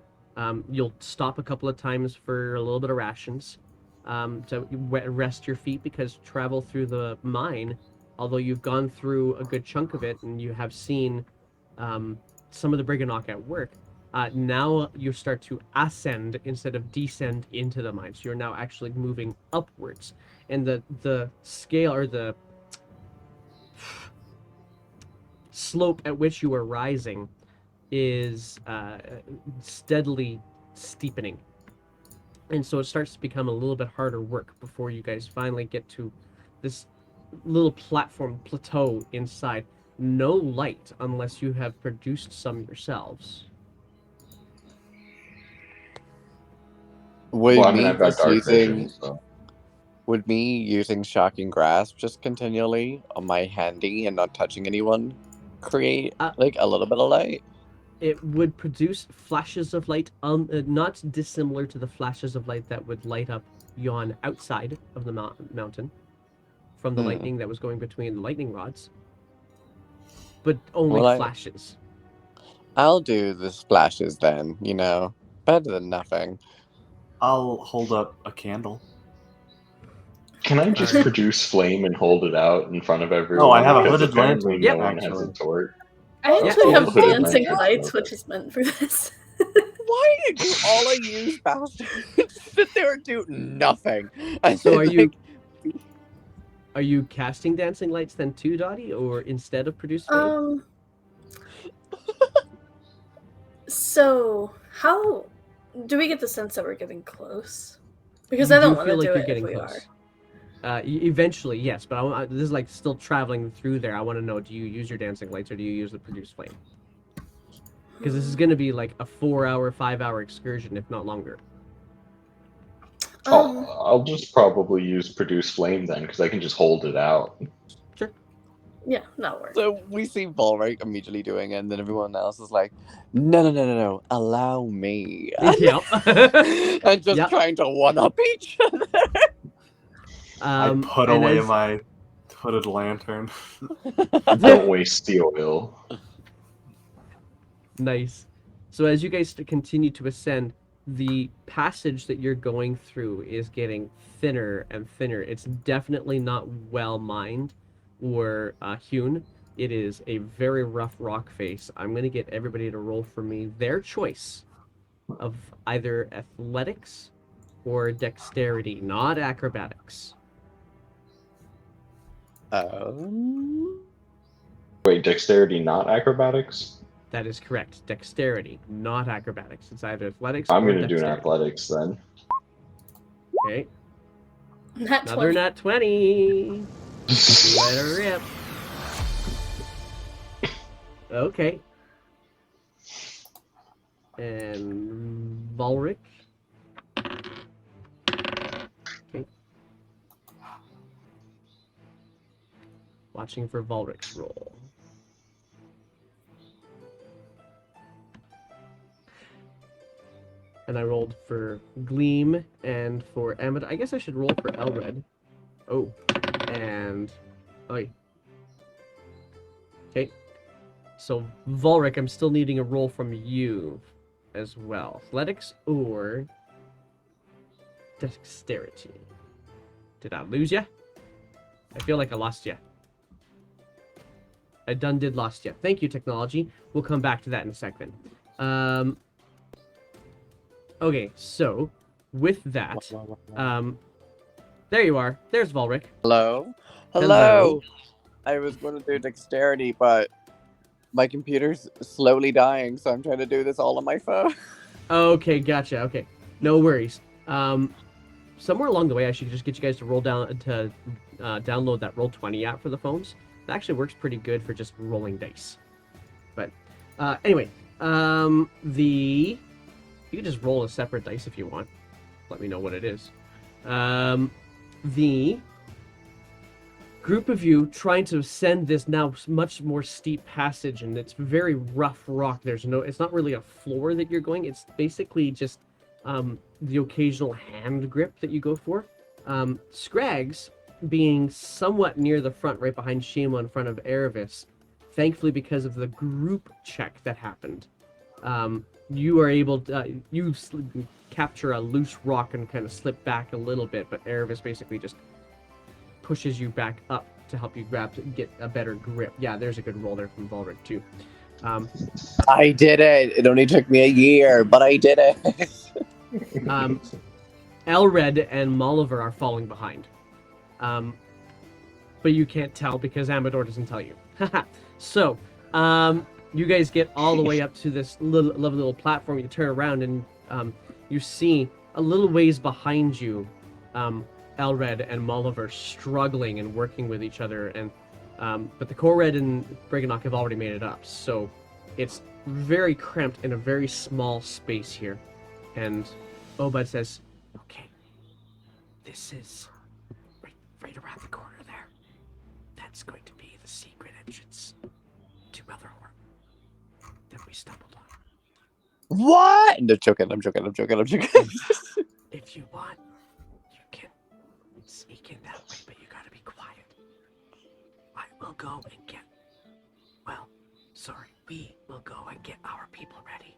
You'll stop a couple of times for a little bit of rations, to rest your feet, because travel through the mine, although you've gone through a good chunk of it and you have seen some of the Briganock at work, now you start to ascend instead of descend into the mine. So you're now actually moving upwards, and the scale, or the slope at which you are rising, is steadily steepening. And so it starts to become a little bit harder work before you guys finally get to this little plateau inside. No light unless you have produced some yourselves. Would well, I mean, me I've got just dark using vision, so would me using shocking grasp just continually on my handy and not touching anyone create like a little bit of light? It would produce flashes of light, not dissimilar to the flashes of light that would light up yon outside of the mountain from the lightning that was going between the lightning rods, but only flashes. I'll do the splashes then, better than nothing. I'll hold up a candle. Can I just Alright. produce flame and hold it out in front of everyone? Oh, I have a Because hooded apparently lantern, no one has a actually. torch. I Yeah. actually Oh, have hooded dancing lantern, lights, okay. which is meant for this. Why did you all of you bastards sit there and do nothing? And So then, are you casting dancing lights then too, Dottie, or instead of produce flame? So how do we get the sense that we're getting close? Because You I don't do want feel to like do you're it if getting we close. are. Eventually, yes, but this is like still traveling through there. I want to know: do you use your dancing lights or do you use the produce flame? Because this is going to be like a 4-hour, 5-hour excursion, if not longer. I'll just probably use produce flame then, because I can just hold it out. Sure. Yeah, not work. so we see Volric immediately doing it, and then everyone else is like, no, allow me. Yeah. And just Yep. trying to one-up each other. I put and away as- my hooded lantern. Don't waste the oil. Nice. So as you guys continue to ascend, the passage that you're going through is getting thinner and thinner. It's definitely not well mined or hewn. It is a very rough rock face. I'm going to get everybody to roll for me their choice of either athletics or dexterity, not acrobatics. Wait, dexterity, not acrobatics? That is correct. Dexterity, not acrobatics. It's either athletics I'm or going to do an dexterity. athletics then. Okay. Nat Another 20. nat 20. Let her rip. Okay. And Volric. Okay. Watching for Volric's roll. And I rolled for Gleam and for Emmett. I guess I should roll for Elred. Oh. And... Oi. Okay. So, Volric, I'm still needing a roll from you as well. Athletics or dexterity? Did I lose you? I feel like I lost you. I done did lost you. Thank you, technology. We'll come back to that in a second. Okay, so with that, there you are. There's Volric. Hello? Hello. I was going to do dexterity, but my computer's slowly dying, so I'm trying to do this all on my phone. Okay, gotcha. Okay, no worries. Somewhere along the way, I should just get you guys to roll down to download that Roll20 app for the phones. It actually works pretty good for just rolling dice. But anyway, you can just roll a separate dice if you want. Let me know what it is. The group of you trying to ascend this now much more steep passage, and it's very rough rock. It's not really a floor that you're going. It's basically just the occasional hand grip that you go for. Scrags being somewhat near the front, right behind Shima in front of Erevis, thankfully because of the group check that happened. You are able to capture a loose rock and kind of slip back a little bit, but Erevis basically just pushes you back up to help you get a better grip. Yeah, there's a good roll there from Volric too. I did it. It only took me a year, but I did it. Elred and Molliver are falling behind. But you can't tell because Amador doesn't tell you. So, you guys get all the way up to this little platform. You turn around and you see a little ways behind you, Elred and Molliver struggling and working with each other. And but the Korred and Briganok have already made it up. So it's very cramped in a very small space here. And Obad says, "Okay, this is right around the corner there. That's going to be the secret entrance to Motherhorn that we stumbled on. What? No, I'm joking. If you want, you can sneak in that way, but you gotta be quiet. I will go and get... Well, sorry, we will go and get our people ready."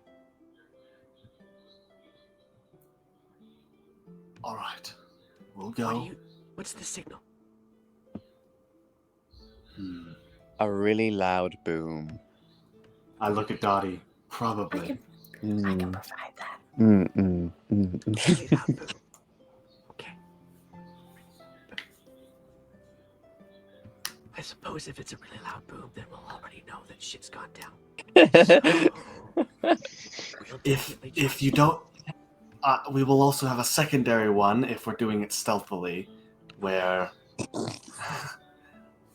All right, we'll go. What's the signal? A really loud boom. I look at Dottie. I Probably. can Mm. provide that. Mm, mm, mm, Really loud mm. boom. Okay. I suppose if it's a really loud boom, then we'll already know that shit's gone down. So, we'll definitely try. If you don't, we will also have a secondary one if we're doing it stealthily, where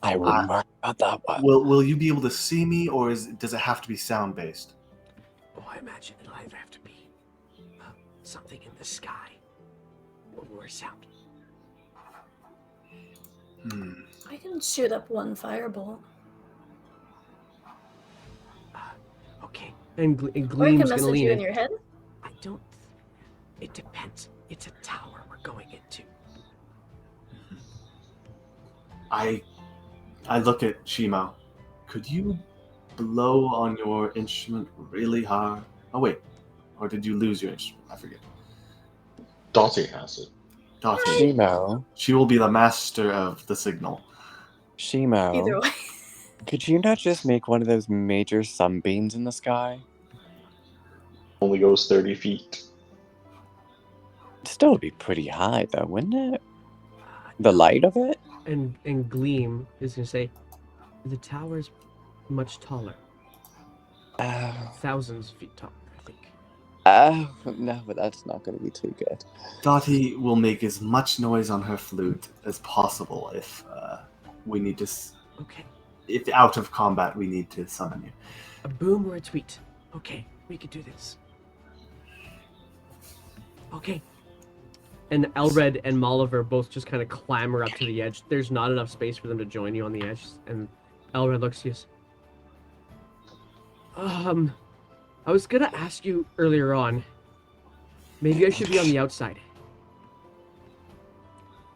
I wouldn't worry about that one. will you be able to see me, or does it have to be sound based? Oh, I imagine it'll either have to be something in the sky or sound. I can shoot up one firebolt. Okay. And, Or I can Gleam's gonna message lean you in. in your head. I don't. It depends. It's a tower we're going into. I look at Shimo. Could you blow on your instrument really hard? Oh wait, or did you lose your instrument? I forget. Dottie has it. Dottie. Shimo, She will be the master of the signal. Shimo, Either way. could you not just make one of those major sunbeams in the sky? Only goes 30 feet. Still be pretty high, though, wouldn't it? The light of it? And Gleam is gonna say, the tower's much taller, thousands of feet tall, I think. No, but that's not going to be too good. Dottie will make as much noise on her flute as possible if we need to. Okay. If out of combat, we need to summon you. A boom or a tweet. Okay, we could do this. Okay. And Elred and Molliver both just kind of clamber up to the edge. There's not enough space for them to join you on the edge. And Elred looks to you. I was gonna ask you earlier on. Maybe I should be on the outside.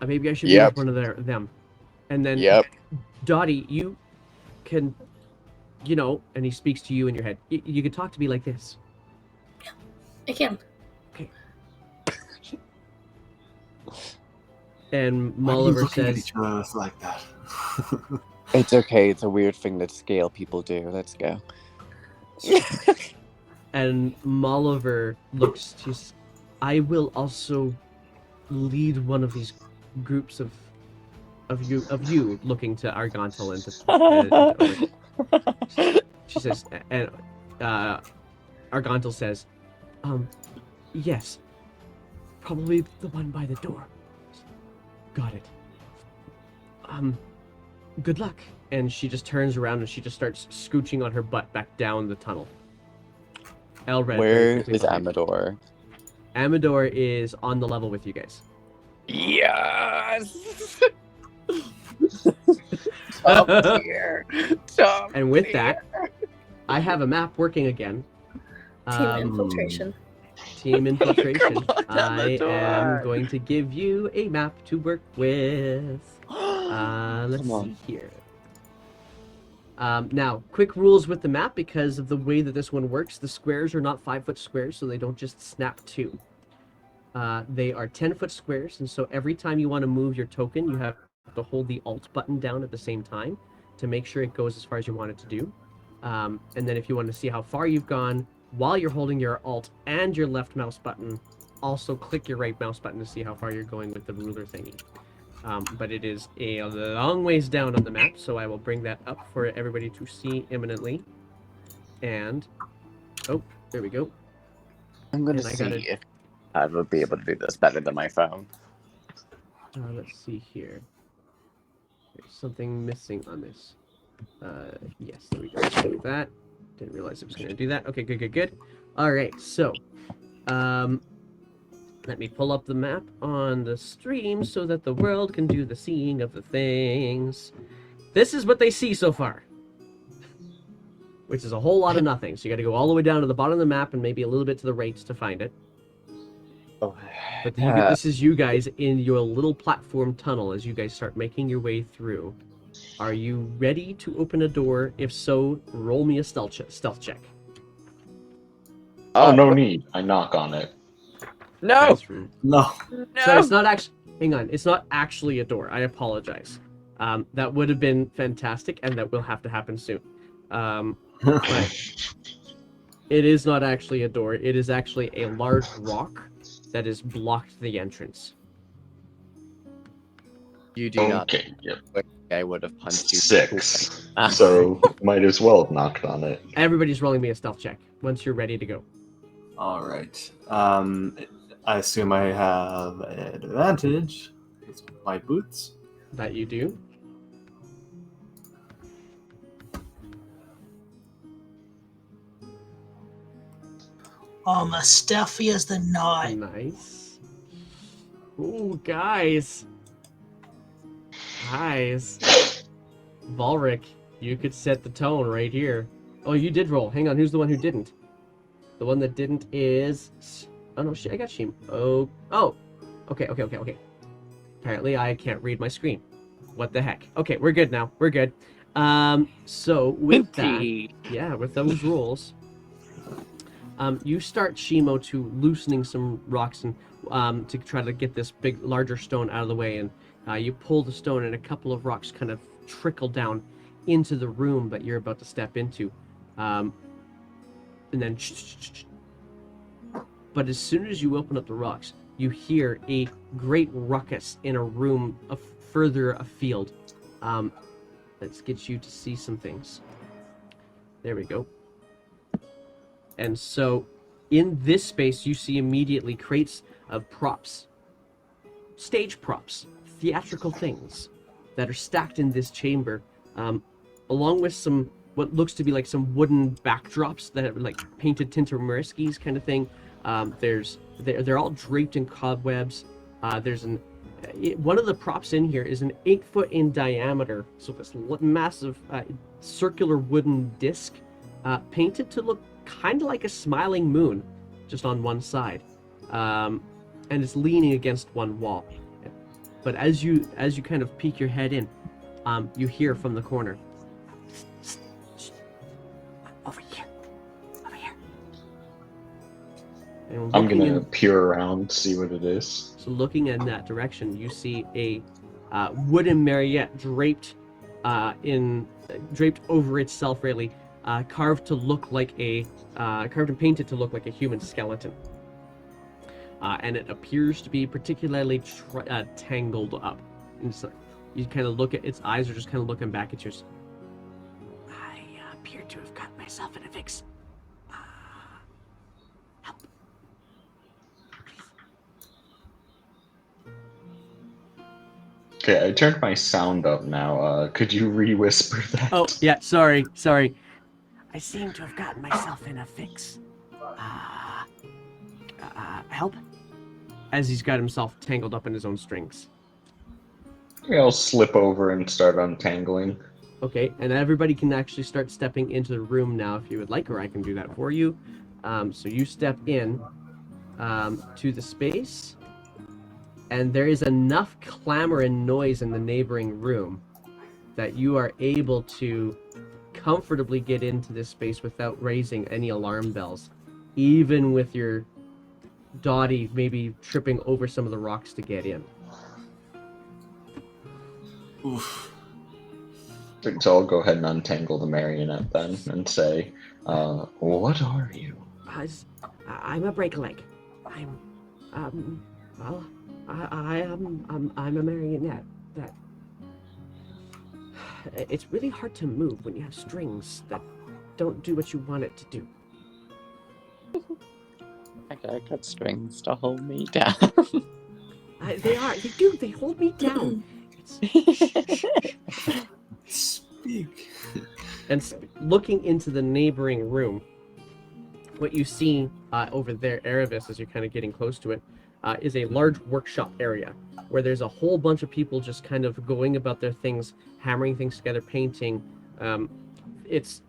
Maybe I should be with one of them. And then Dottie, you can, and he speaks to you in your head. You can talk to me like this. I can. Okay. And Why are you Molliver looking at says, each other like that? It's okay. It's a weird thing that scale people do. Let's go. and Molliver looks to, I will also lead one of these groups of you looking to Argantel and she says, and Argantel says, yes, probably the one by the door. Got it. Good luck. And she just turns around and she just starts scooching on her butt back down the tunnel. Elred. Where is Amador? Amador is on the level with you guys. Yes! Top tier. Top And with tier. that, I have a map working again. Team infiltration. Team infiltration. Come on, I am Amador. going to give you a map to work with. Let's Come on. see here. Now, quick rules with the map because of the way that this one works. The squares are not 5-foot squares, so they don't just snap to. They are 10-foot squares, and so every time you want to move your token, you have to hold the Alt button down at the same time to make sure it goes as far as you want it to do. And then if you want to see how far you've gone while you're holding your Alt and your left mouse button, also click your right mouse button to see how far you're going with the ruler thingy. But it is a long ways down on the map, so I will bring that up for everybody to see imminently. And, oh, there we go. I'm going to And I see gotta- if I will be able to do this better than my phone. Let's see here. There's something missing on this. Yes, there we go. Like that. Didn't realize it was going to do that. Okay, good. All right, so, let me pull up the map on the stream so that the world can do the seeing of the things. This is what they see so far. Which is a whole lot of nothing. So you got to go all the way down to the bottom of the map and maybe a little bit to the right to find it. Oh, But this is you guys in your little platform tunnel as you guys start making your way through. Are you ready to open a door? If so, roll me a stealth check. Oh, no need. I knock on it. No! That's rude. No. So it's not hang on. It's not actually a door. I apologize. That would have been fantastic, and that will have to happen soon. But it is not actually a door. It is actually a large rock that has blocked the entrance. You do not. Okay, yep. I would have punched you. 6. So might as well have knocked on it. Everybody's rolling me a stealth check once you're ready to go. All right. I assume I have advantage. It's my boots. That you do. I'm as stealthy as the night. Nice. Ooh, guys. Volric, you could set the tone right here. Oh, you did roll. Hang on, who's the one who didn't? The one that didn't is... Oh, no, I got Sheem. Oh. Okay. Apparently, I can't read my screen. What the heck? Okay, we're good now. We're good. So, with that... Yeah, with those rolls... you start Shimo to loosening some rocks and to try to get this larger stone out of the way, and you pull the stone and a couple of rocks kind of trickle down into the room that you're about to step into, and then but as soon as you open up the rocks, you hear a great ruckus in a room further afield. Let's get you to see some things. There we go. And so, in this space, you see immediately crates of props, stage props, theatrical things that are stacked in this chamber, along with some what looks to be like some wooden backdrops that are like painted Tintamariskis kind of thing. They're all draped in cobwebs. There's one of the props in here is an 8 foot in diameter, so this massive circular wooden disc, painted to look kind of like a smiling moon, just on one side, and it's leaning against one wall. But as you kind of peek your head in, you hear from the corner, over here. And I'm gonna peer around, see what it is. So looking in that direction, you see a wooden Mariette draped over itself, really, carved and painted to look like a human skeleton. And it appears to be particularly tangled up. And so you kind of look at its eyes are just kind of looking back at yours. I appear to have got myself in a fix. Help. Okay, I turned my sound up now. Could you re-whisper that? Oh, yeah, sorry. I seem to have gotten myself in a fix. Help? As he's got himself tangled up in his own strings. I'll slip over and start untangling. Okay, and everybody can actually start stepping into the room now if you would like, or I can do that for you. So you step in to the space, and there is enough clamor and noise in the neighboring room that you are able to comfortably get into this space without raising any alarm bells, even with your Dottie maybe tripping over some of the rocks to get in. Oof. So I'll go ahead and untangle the marionette then and say, what are you? I'm a break leg. I'm a marionette. That it's really hard to move when you have strings that don't do what you want it to do. I got strings to hold me down. They hold me down. Speak. And looking into the neighboring room, what you see over there, Erebus, as you're kind of getting close to it, is a large workshop area where there's a whole bunch of people just kind of going about their things, hammering things together, painting. It's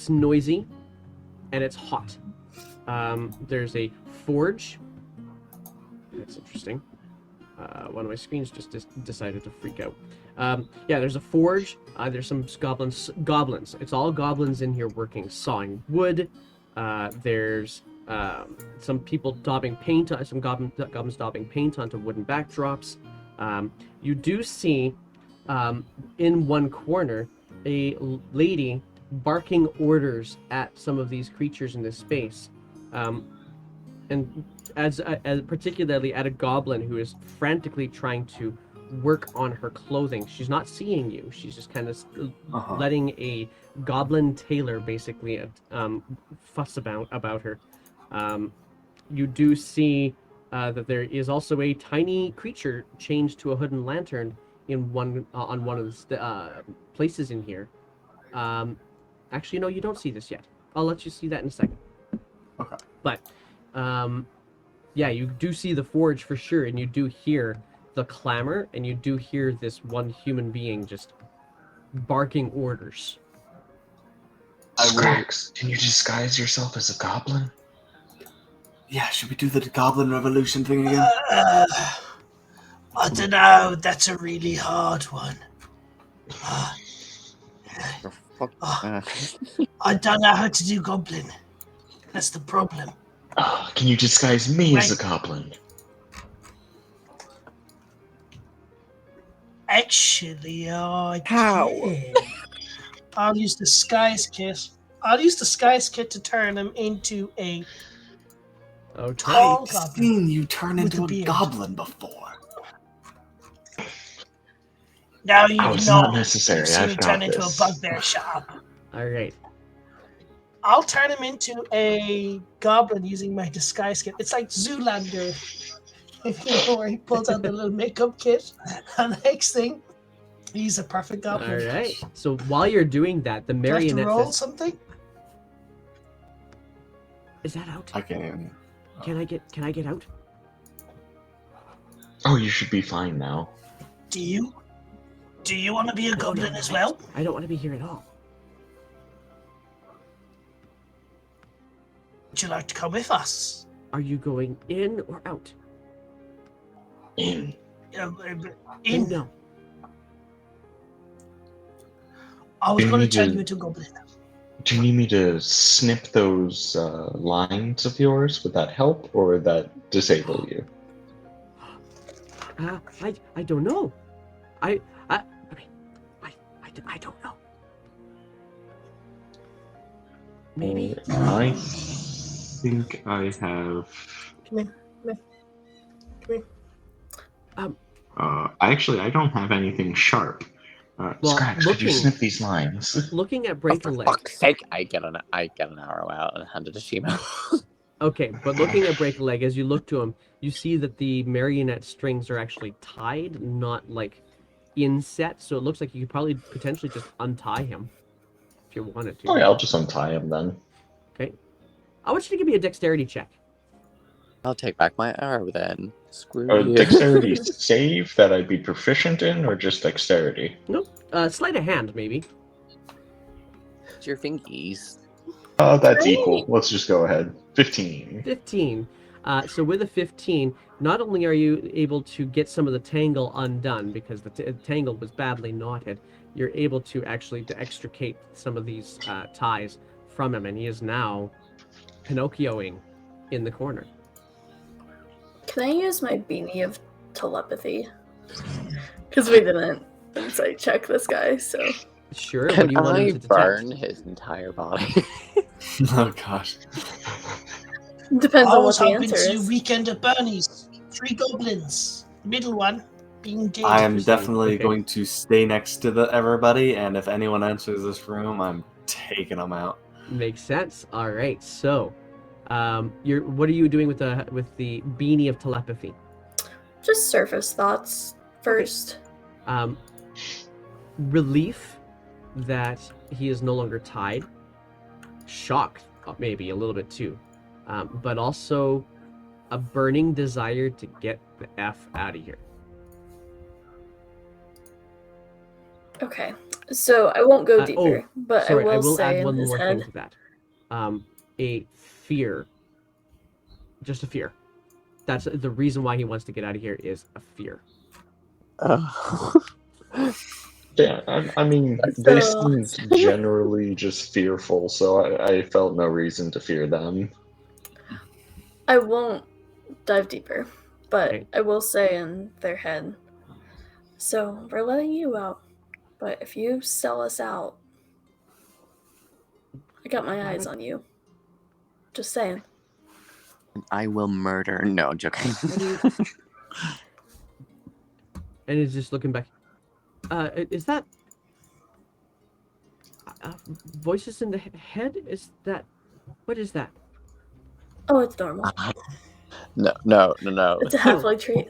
noisy and it's hot. There's a forge. That's interesting. One of my screens just decided to freak out. Yeah, there's a forge. There's some goblins. It's all goblins in here working, sawing wood. There's some people daubing paint, some goblins daubing paint onto wooden backdrops. You do see in one corner a lady barking orders at some of these creatures in this space, and as particularly at a goblin who is frantically trying to work on her clothing. She's not seeing you. She's just kind of letting a goblin tailor basically fuss about her. You do see that there is also a tiny creature chained to a wooden lantern in on one of the places in here. Actually, no, you don't see this yet. I'll let you see that in a second. Okay. But yeah, you do see the forge for sure, and you do hear the clamor, and you do hear this one human being just barking orders. Scrax, can you disguise yourself as a goblin? Yeah, should we do the Goblin Revolution thing again? I don't know. That's a really hard one. For fuck- I don't know how to do goblin. That's the problem. Can you disguise me as a goblin? Actually, I How? can. I'll use the Disguise Kit. I'll use the Disguise Kit to turn him into a Okay. tall I've goblin. seen you turn with into a a beard. goblin before. Now you It's know. not necessary. You've seen I've me got turn into this. a bugbear sharp. All right. I'll turn him into a goblin using my Disguise Kit. It's like Zoolander. If you know where he pulls out the little makeup kit, and the next thing, he's a perfect All goblin. right. So while you're doing that, the Do I have to marionette roll says, something? "Is that out? I can't even. Can I get out?" Oh, you should be fine now. Do you? Do you want to be a goblin No, as well? I don't want to be here at all. Would you like to come with us? Are you going in or out? In. In. No. I was You going to need turn to- you into a goblin. Do you need me to snip those lines of yours? Would that help, or would that disable you? I don't know. I don't know. Maybe. I think I have. Come here. Actually, I don't have anything sharp. Well, Scrax, could you looking- snip these lines? Looking at Oh, break a for leg. fuck's sake! I get an arrow out and hand it to Shima. Okay, but looking at break a leg, as you look to him, you see that the marionette strings are actually tied, not like inset. So it looks like you could probably potentially just untie him if you wanted to. Oh yeah, I'll just untie him then. I want you to give me a dexterity check. I'll take back my arrow then. Screw A you. dexterity save that I'd be proficient in, or just dexterity? Sleight of hand, maybe. It's your fingies. That's equal. Let's just go ahead. 15. 15. So with a 15, not only are you able to get some of the tangle undone because the tangle was badly knotted, you're able to actually to extricate some of these ties from him, and he is now Pinocchioing in the corner. Can I use my beanie of telepathy? Because we didn't insight check this guy, so. Sure. What Can do you want I him to burn detect? his entire body? Oh gosh. Depends I on was what the hoping answer to do is. Weekend at Bernie's. 3 goblins. The middle one being Gabe. I am Interesting. definitely Okay. going to stay next to everybody, and if anyone enters this room, I'm taking them out. Makes sense. All right. So, what are you doing with the beanie of telepathy? Just surface thoughts first. Relief that he is no longer tied. Shock, maybe a little bit too, but also a burning desire to get the F out of here. Okay. So I won't go deeper, but Sorry, I will will say add one in his more head. thing to that. A fear. Just a fear. That's the reason why he wants to get out of here is a fear. Yeah, I mean, they seemed generally just fearful, so I felt no reason to fear them. I won't dive deeper, but Okay. I will say in their head, so we're letting you out, but if you sell us out, I got my Why eyes would- on you. Just saying. I will murder. No, I'm joking. What do you? And he's just looking back. Is that voices in the head? Is that what is that? Oh, it's normal. No. It's a halfway treat.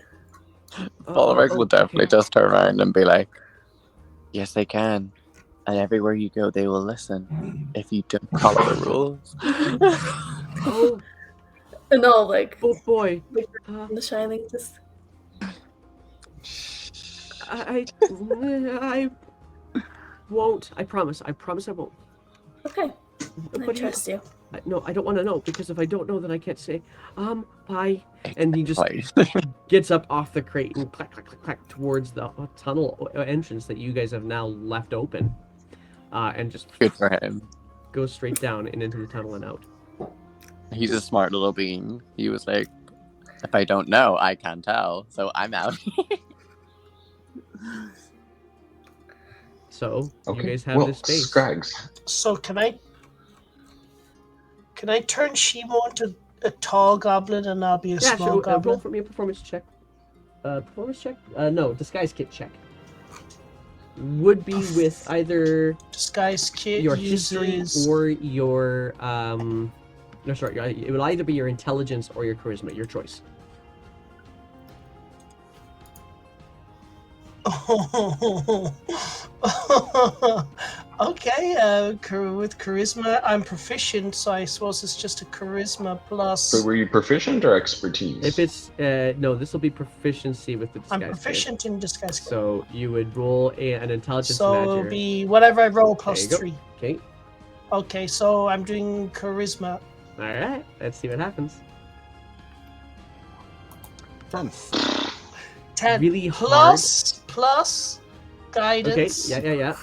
Bolric will definitely okay. just turn around and be like, "Yes, they can, and everywhere you go, they will listen if you don't follow the rules." Oh, And all like oh boy. The Shining, just I won't. I promise. I promise I won't. okay. I But trust you. no, I don't want to know because if I don't know, then I can't say, bye. And he just Like, gets up off the crate and clack, clack, clack, clack towards the tunnel entrance that you guys have now left open. And just good for him. goes straight down and into the tunnel and out. He's a smart little bean. He was like, "If I don't know, I can't tell, so I'm out." So Okay. you guys have well, this space. Scrags. So can I turn Shimo into a tall goblin and I'll be a Yeah, small sure. goblin? Roll for me a performance check. Performance check? No, disguise kit check. Would be with either Disguise kit your uses history or your no, sorry. It would either be your intelligence or your charisma. Your choice. Okay, with charisma, I'm proficient, so I suppose it's just a charisma plus. So were you proficient or expertise? If it's no, this will be proficiency with the disguise I'm proficient in disguise kit. kit. So you would roll an intelligence So it'll measure. be whatever I roll plus you go. 3. Okay. Okay, so I'm doing charisma. All right. Let's see what happens. 10 Really plus Okay. guidance. Yeah.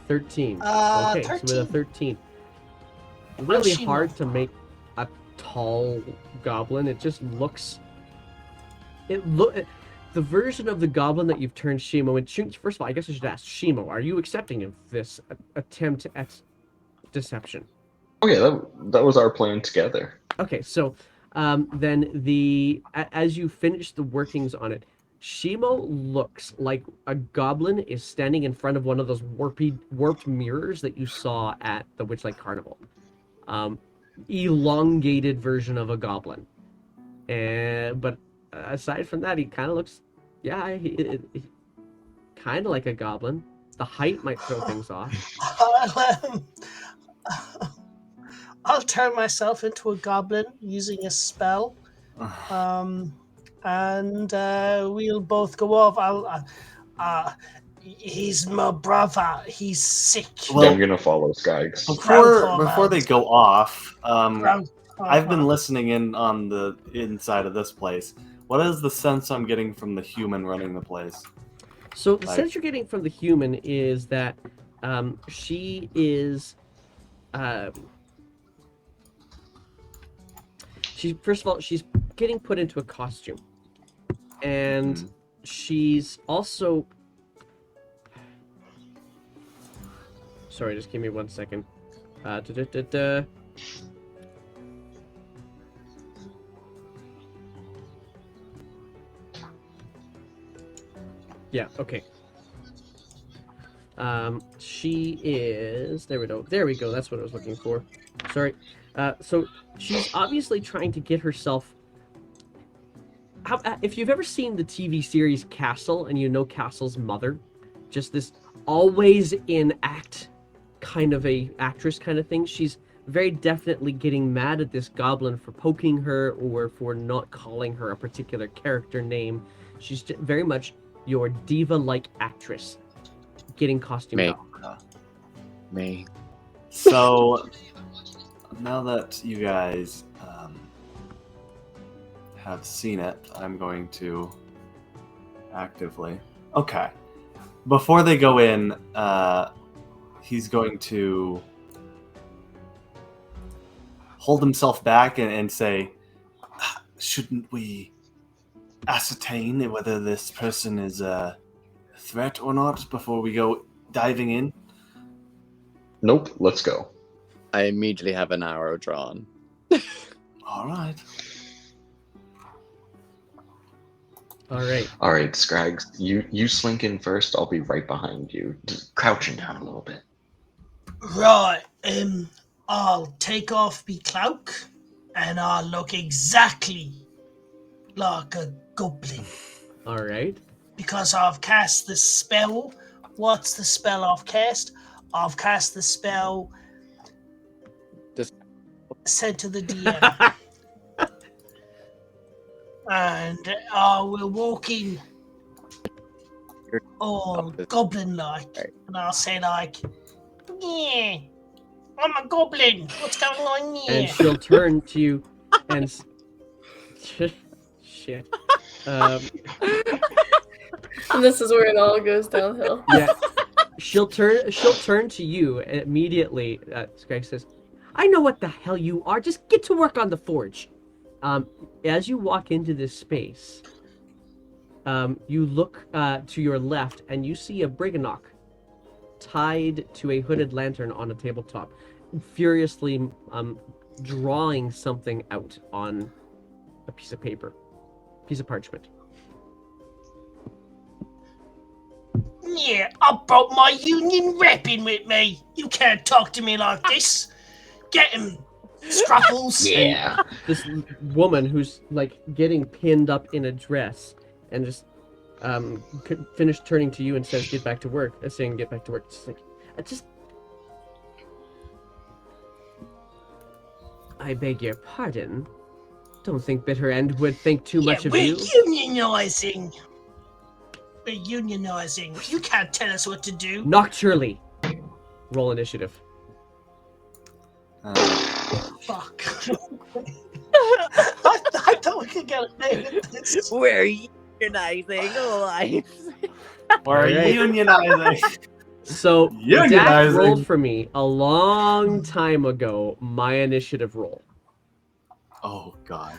13. Okay, so with a 13. Really Shimo. hard to make a tall goblin. It just looks. The version of the goblin that you've turned Shimo into. First of all, I guess I should ask Shimo: are you accepting of this attempt at deception? Oh yeah, that was our plan together. Okay, so then as you finish the workings on it, Shimo looks like a goblin is standing in front of one of those warped mirrors that you saw at the Witchlight Carnival. Elongated version of a goblin. But aside from that, he kind of looks, he kind of like a goblin. The height might throw things off. I'll turn myself into a goblin using a spell. And we'll both go off. He's my brother. He's sick. Well, I'm gonna follow Scrags. Before they go off, I've been Groundhog. listening in on the inside of this place. What is the sense I'm getting from the human running the place? So the sense you're getting from the human is that she is. First of all, she's getting put into a costume, and she's also. Sorry, just give me 1 second. Yeah, okay. She is. There we go. There we go. That's what I was looking for. Sorry. So she's obviously trying to get herself. If you've ever seen the TV series Castle and you know Castle's mother, just this always in act kind of a actress kind of thing. She's very definitely getting mad at this goblin for poking her or for not calling her a particular character name. She's very much your diva-like actress getting costumed up. Me. So now that you guys have seen it, I'm going to actively. Okay. Before they go in, he's going to hold himself back and say, shouldn't we ascertain whether this person is a threat or not before we go diving in? Nope, let's go. I immediately have an arrow drawn. All right. All right. All right, Scrags, you slink in first. I'll be right behind you, just crouching down a little bit. Right, I'll take off me cloak and I'll look exactly like a goblin All right. because I've cast the spell. What's the spell I've cast? I've cast the spell This- sent to the DM. And I will walk in all goblin-like, Right. and I'll say like, "Yeah, I'm a goblin. What's going on here?" And she'll turn to you and shit. And this is where it all goes downhill. Yeah. She'll turn to you and immediately. Scrag says, "I know what the hell you are. Just get to work on the forge." As you walk into this space, you look to your left and you see a briganock tied to a hooded lantern on a tabletop, furiously drawing something out on a piece of paper, piece of parchment. Yeah, I brought my union rep in with me. You can't talk to me like this. Get him, Scruffles. Yeah. This woman who's like getting pinned up in a dress and just finished turning to you and says, "Get back to work." Saying, "Get back to work." Just like, I beg your pardon. Don't think Bitter End would think too much of we're you. unionizing. We're unionizing. You can't tell us what to do. Nocturally. Roll initiative. Fuck. I thought we could get a name at this. We're unionizing lives. We're Alright. unionizing. So, Dak Unionizing. rolled for me a long time ago my initiative roll. Oh, God.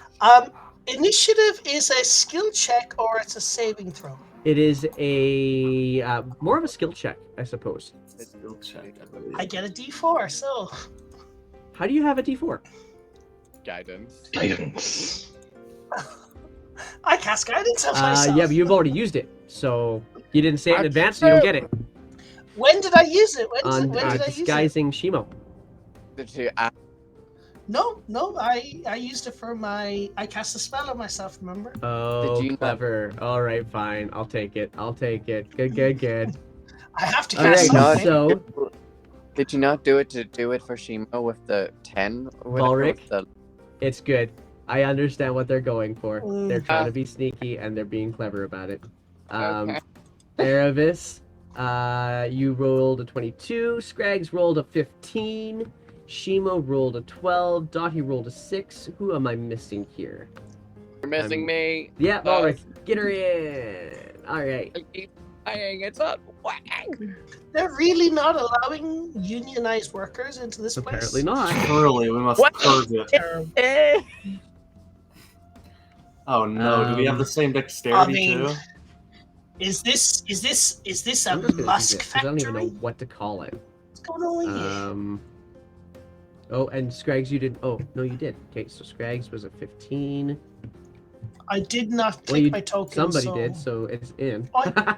Initiative is a skill check or it's a saving throw. It is a more of a skill check, I suppose. Skill check, I believe. I get a D4, so How do you have a D4? Guidance. Guidance. I cast guidance on myself. Yeah, but you've already used it, so you didn't say it in advance, so you don't get it. When did I use it? On When did I use it? disguising Shimo. Did you ask? No, I used it for my. I cast a spell on myself. Remember? Oh, Did you not- clever. All right, fine. I'll take it. Good. I have to All cast right, something. so Did you not do it to do it for Shimo with the 10? or whatever, Balric? with the- it's good. I understand what they're going for. Mm. They're trying to be sneaky and they're being clever about it. Okay. Erevis, you rolled a 22. Scrags rolled a 15. Shimo rolled a 12. Dottie rolled a 6. Who am I missing here? You're missing me. Yeah, Balric, get her in. All right. I keep saying it's not whacking. They're really not allowing unionized workers into this place. Apparently not. Surely we must What? purge it. Terrible. Eh. Oh no, do we have the same dexterity I mean, too? Is this a I'm just gonna do musk this 'cause I don't even know factory? what to call it. What's going on here? Oh, and Scrags, you did. Oh, no, you did. Okay, so Scrags was a 15. I did not Well, click you- my token. Somebody so... did, so it's in. I-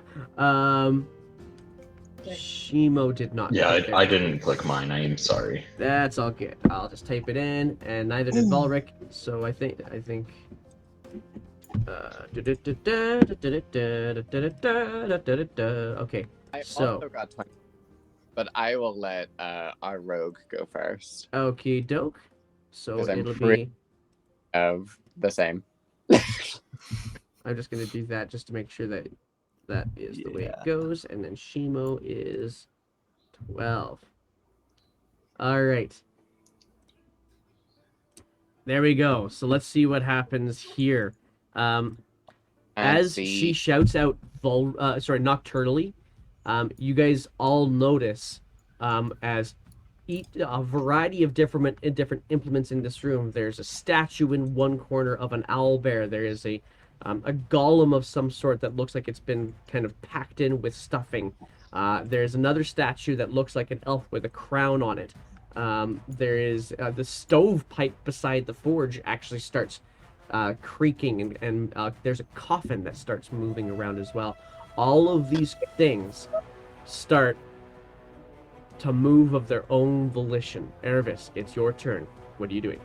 Okay. Shimo did not. Yeah, click it. I didn't click mine. I am sorry. That's all good. I'll just type it in, and neither did Ooh. Balric. So I think. Okay, I So- also got 20. But I will let our rogue go first. okie doke. So 'Cause I'm it'll pretty- be. Of the same. I'm just gonna do that just to make sure that that is the way it Yeah. goes, and then Shimo is 12. All right. There we go. So let's see what happens here. And As see- she shouts out nocturnally, you guys all notice as a variety of different implements in this room. There's a statue in one corner of an owl bear. There is a golem of some sort that looks like it's been kind of packed in with stuffing. There's another statue that looks like an elf with a crown on it. There is the stovepipe beside the forge actually starts creaking, and there's a coffin that starts moving around as well. All of these things start to move of their own volition. Erebus, it's your turn. What are you doing?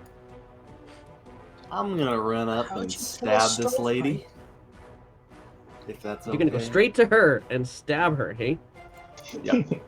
I'm gonna run up How'd and you kill a stab this stovepipe? lady. If that's okay. You're gonna go straight to her and stab her, hey? Yep. Because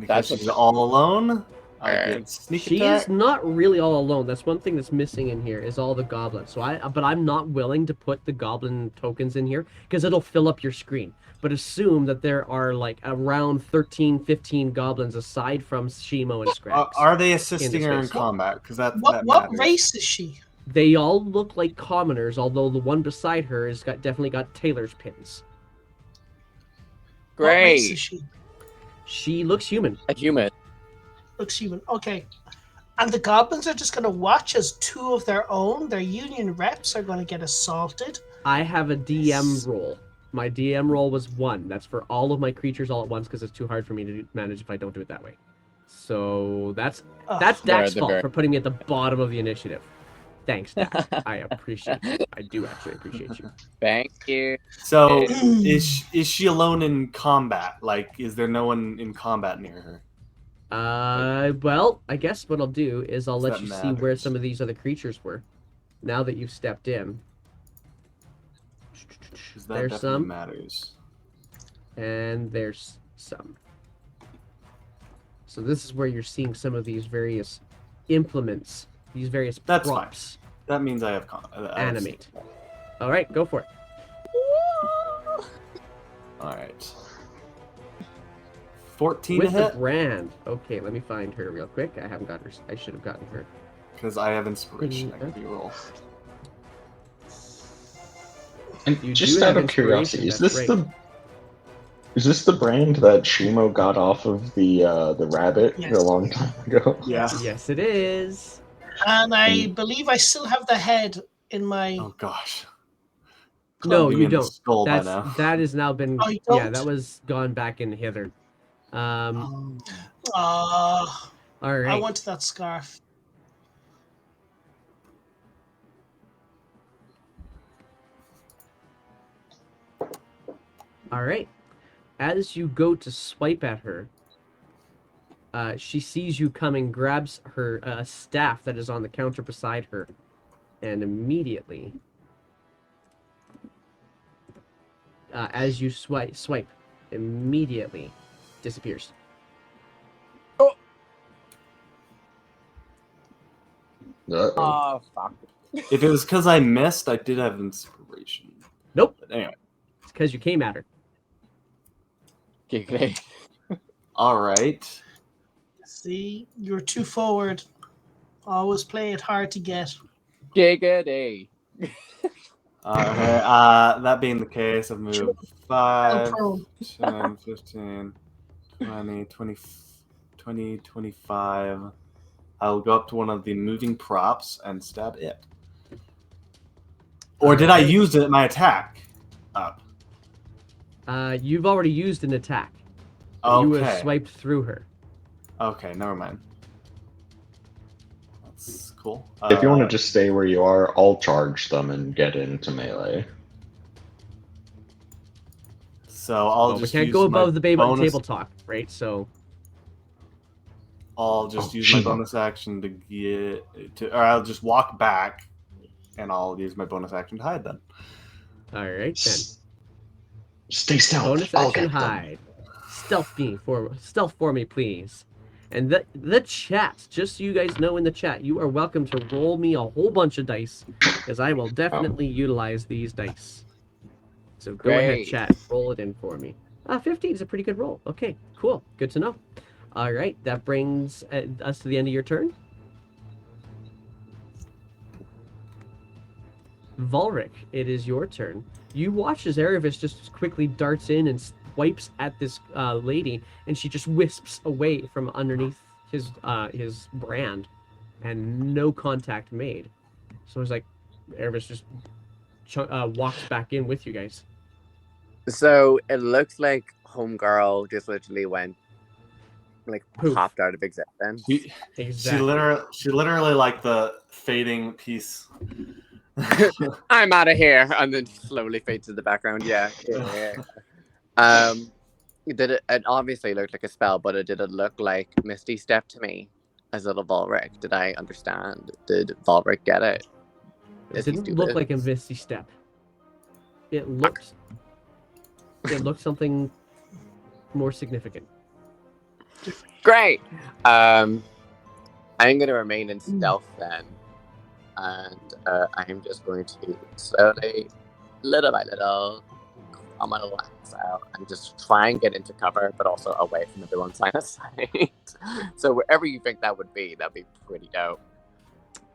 That's she's what- all alone. I Alright. get sneak She attack. is not really all alone. That's one thing that's missing in here is all the goblins. But I'm not willing to put the goblin tokens in here because it'll fill up your screen. But assume that there are like around 13, 15 goblins aside from Shimo and Scraps. Are they assisting this her in space. combat? Because that What matters. race is she? They all look like commoners, although the one beside her has definitely got tailor's pins. What race is Great. she? She looks human. A human. Looks human. Okay. And the goblins are just going to watch as two of their own, their union reps, are going to get assaulted. I have a DM roll. My DM roll was 1. That's for all of my creatures all at once because it's too hard for me to manage if I don't do it that way. So that's Ugh. Dak's the fault very- for putting me at the bottom of the initiative. Thanks, Dak. I appreciate it. I do actually appreciate you. Thank you. So is she alone in combat? Like, is there no one in combat near her? Well, I guess what I'll do is I'll let That you see where matters. some of these other creatures were. Now that you've stepped in. 'Cause that There's definitely some, matters. and there's some. So this is where you're seeing some of these various implements, these various That's fine. props That means I have animate. All right, go for it. All right. 14 With to the hit brand. Okay, let me find her real quick. I haven't got her. I should have gotten her. because I have inspiration. I can reroll. And You just do out have of curiosity, inspiration, is that's this is this the brand that Shimo got off of the rabbit Yes. a long time ago? Yeah. Yes, it is. And I believe I still have the head in my. Oh gosh. No, You you mean the don't. skull by That's now. that has now been. Oh, you Yeah, don't? that was gone back in hither. All I right. wanted that scarf. All right. As you go to swipe at her, she sees you coming, grabs her staff that is on the counter beside her, and immediately, as you swipe, immediately disappears. Uh-oh. Oh, fuck. If it was because I missed, I did have inspiration. Nope, But anyway. it's because you came at her. Okay, great. All right. See, you're too forward. Always play it hard to get. Giggity. Okay. That being the case, I've moved 5, prone. 10, 15, 20, 20, 25. I'll go up to one of the moving props and stab it. Or did I use it my attack up? You've already used an attack. Okay. You have swiped through her. Okay, never mind. That's cool. If you want to just stay where you are, I'll charge them and get into melee. So I'll Well, we just can't use go my above the bonus- table talk, right? So I'll just Oh, use my Shiva. bonus action to get to, or I'll just walk back, and I'll use my bonus action to hide then. all right then. Stay stealth. Bonus I'll action get them. hide. Stealth for me, please. And the chat, just so you guys know in the chat, you are welcome to roll me a whole bunch of dice, because I will definitely utilize these dice. So go ahead, Great. chat, roll it in for me. 15 is a pretty good roll. Okay, cool, good to know. All right, that brings us to the end of your turn. Volric, it is your turn. You watch as Erebus just quickly darts in and swipes at this lady, and she just wisps away from underneath his brand, and no contact made. So it's like Erebus just walks back in with you guys. So it looks like Homegirl just literally went, like, Poof. popped out of existence. She Exactly. she literally like the fading piece. I'm out of here, and then slowly fades to the background. Yeah. It obviously looked like a spell, but did it look like Misty Step to me as little Volric? Did I understand? Did Volric get it? It didn't look like a Misty Step. It looked something more significant. Great. I'm going to remain in stealth then, and I'm just going to slowly, little by little, I'm gonna relax out and just try and get into cover, but also away from everyone's line of sight. So wherever you think that would be, that'd be pretty dope.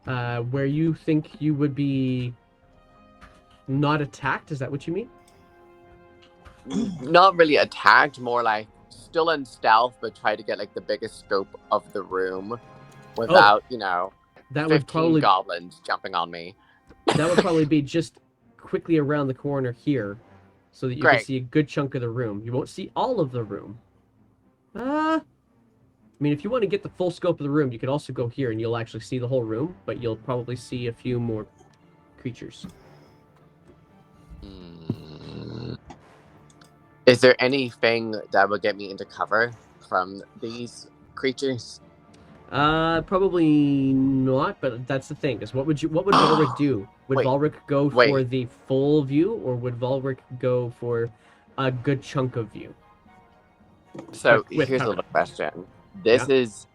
Where you think you would be not attacked? Is that what you mean? Not really attacked, more like still in stealth, but try to get like the biggest scope of the room without, That 15 would probably goblins jumping on me. That would probably be just quickly around the corner here, so that you can see a good chunk of the room. You won't see all of the room. I mean, if you want to get the full scope of the room, you could also go here and you'll actually see the whole room, but you'll probably see a few more creatures. Is there anything that would get me into cover from these creatures? Probably not, but that's the thing. Is what would Volric do? Would Volric go for the full view, or would Volric go for a good chunk of view? So here's a little question. This is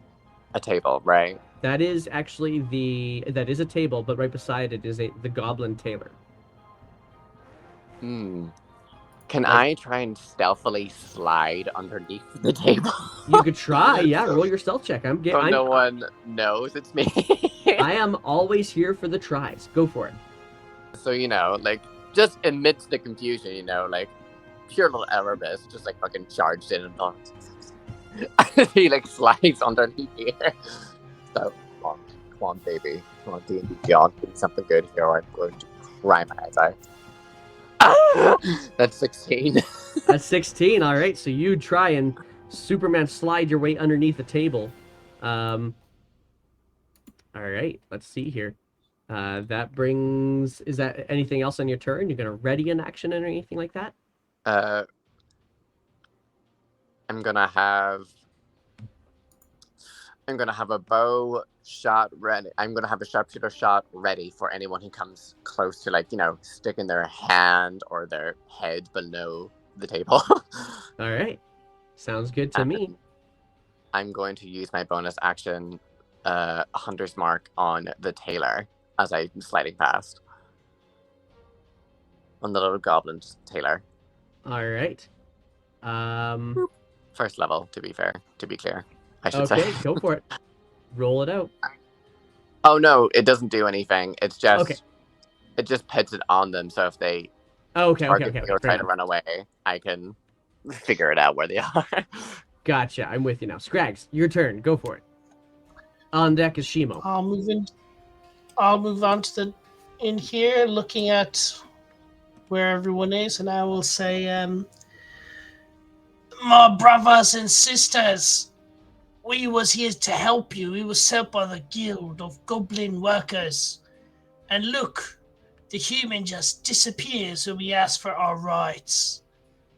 a table, right? That is actually that is a table, but right beside it is the goblin tailor. Can I try and stealthily slide underneath the table? You could try, yeah. Roll your stealth check. No one knows it's me. I am always here for the tries. Go for it. So, like, just amidst the confusion, like, pure little Erebus just, like, fucking charged in and thought, he, like, slides underneath here. So, come on, baby. Come on, D&D Beyond. Give me something good here, or I'm going to cry my eyes out. That's 16. That's 16. All right, so you try and Superman slide your way underneath the table. All right, let's see here. That brings. Is that anything else on your turn? You're gonna ready an action or anything like that? I'm gonna have a bow shot ready. I'm gonna have a sharpshooter shot ready for anyone who comes close to, like, sticking their hand or their head below the table. All right, sounds good to me. I'm going to use my bonus action, Hunter's Mark, on the tailor as I'm sliding past. On the little goblin tailor. All right. First level, to be clear. I should say. Okay, go for it. Roll it out. Oh no, it doesn't do anything. It's just it just puts it on them. So if they target me or try to run away, I can figure it out where they are. Gotcha. I'm with you now. Scrags, your turn. Go for it. On deck is Shimo. I'll move on to the in here, looking at where everyone is, and I will say, my brothers and sisters, we was here to help you. We was sent by the guild of goblin workers. And look, the human just disappears when we ask for our rights.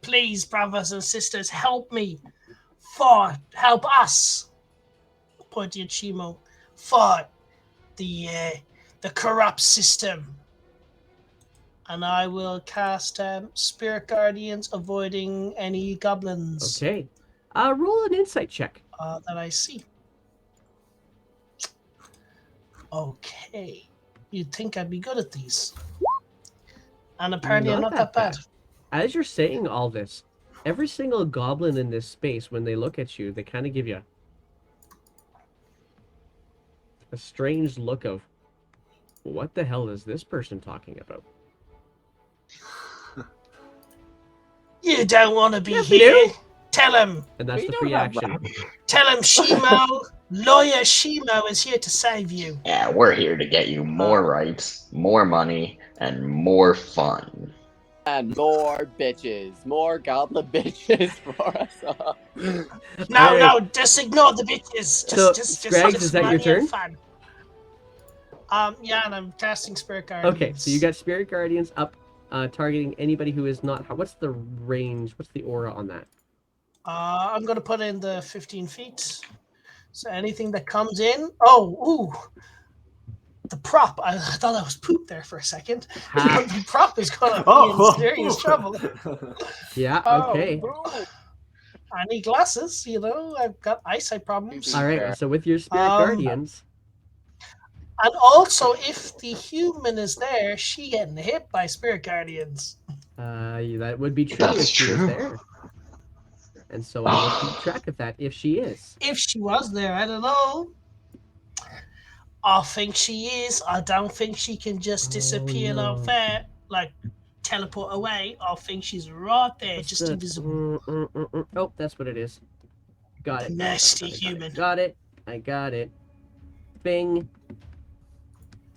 Please, brothers and sisters, help me. Help us. Pointing at Shimo. Fight the corrupt system. And I will cast Spirit Guardians, avoiding any goblins. Okay. Roll an insight check. That I see. Okay. You'd think I'd be good at these. And apparently I'm not that bad. As you're saying all this, every single goblin in this space, when they look at you, they kind of give you a strange look of, what the hell is this person talking about? You don't want to be here. Tell him. And that's We the don't free have action. Tell him Shimo, lawyer Shimo is here to save you. Yeah, we're here to get you more rights, more money, and more fun. And more bitches. More goblin bitches for us all. No, Alright. no, just ignore the bitches. So, Just Scrags, is that your money and turn? fun. Yeah, and I'm casting Spirit Guardians. Okay, so you got Spirit Guardians up, targeting anybody who is not. What's the range? What's the aura on that? I'm gonna put in the 15 feet. So anything that comes in. Oh, ooh. The prop. I thought I was poop there for a second. Ha. The prop is gonna be Oh, in serious trouble. Yeah. Oh, Okay. I need glasses. You know, I've got eyesight problems. All right. So with your Spirit Um, Guardians, And also, if the human is there, she getting hit by Spirit Guardians. that would be true That's if she was true. there. And so I will keep track of that if she is. If she was there, I don't know. I think she is. I don't think she can just disappear no. like that, like teleport away. I think she's right there, What's just the- invisible. Oh, that's what it is. Got it. Nasty human. Got it. I got it. Bing.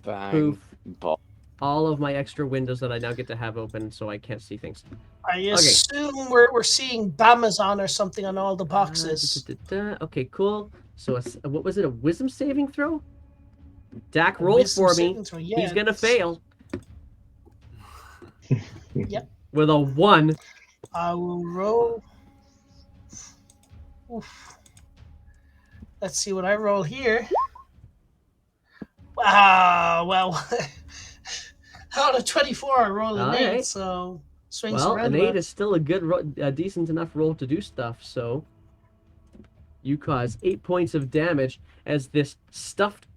Bang. Poof. Ball. All of my extra windows that I now get to have open so I can't see things. I assume we're seeing Bamazon or something on all the boxes. Okay, cool. So what was it? A wisdom saving throw? Dak A rolls wisdom for me. saving throw, yeah, He's gonna it's- fail. Yep. With a 1. I will roll. Oof. Let's see what I roll here. Wow, well, out of 24, I roll an 8, Alright. so swings Well, around an 8 is still a decent enough roll to do stuff. So you cause 8 points of damage as this stuffed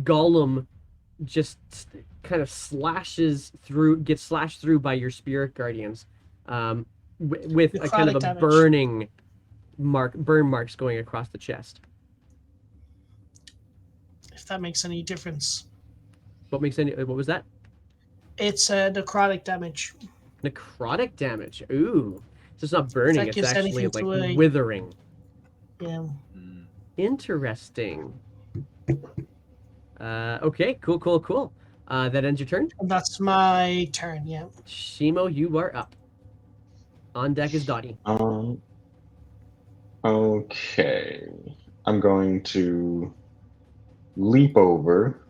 golem just kind of gets slashed through by your Spirit Guardians, with a kind of a Necrotic damage. burn marks going across the chest. if that makes any difference. What was that? It's necrotic damage. Necrotic damage. Ooh. So it's not burning, That it's gives actually anything like to a- withering. Yeah. Interesting. Okay, cool. That ends your turn. And that's my turn, yeah. Shimo, you are up. On deck is Dottie. Okay. I'm going to leap over.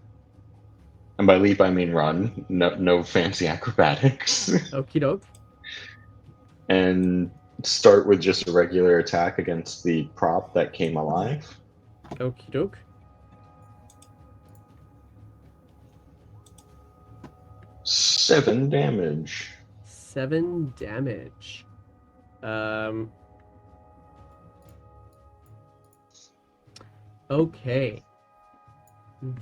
And by leap, I mean run. No fancy acrobatics. Okie doke. And start with just a regular attack against the prop that came alive. Okie doke. Seven damage. 7 damage. Okay.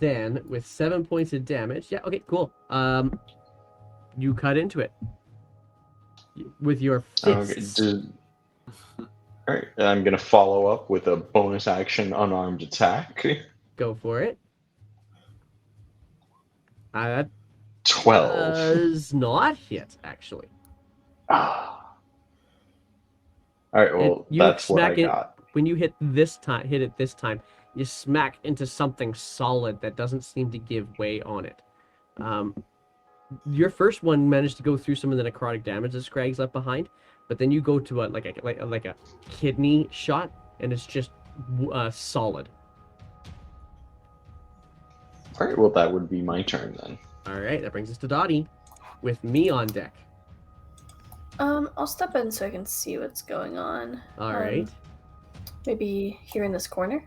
Then with 7 points of damage, yeah, okay, cool. You cut into it with your fists. Alright, I'm gonna follow up with a bonus action unarmed attack. Go for it. That 12. does not hit, actually. Alright, well, You that's what I smack it- got. When you hit it this time, you smack into something solid that doesn't seem to give way on it. Your first one managed to go through some of the necrotic damage that Scrag's left behind, but then you go to a kidney shot, and it's just solid. Alright, well, that would be my turn then. All right, that brings us to Dottie, with me on deck. I'll step in so I can see what's going on. All right. Maybe here in this corner.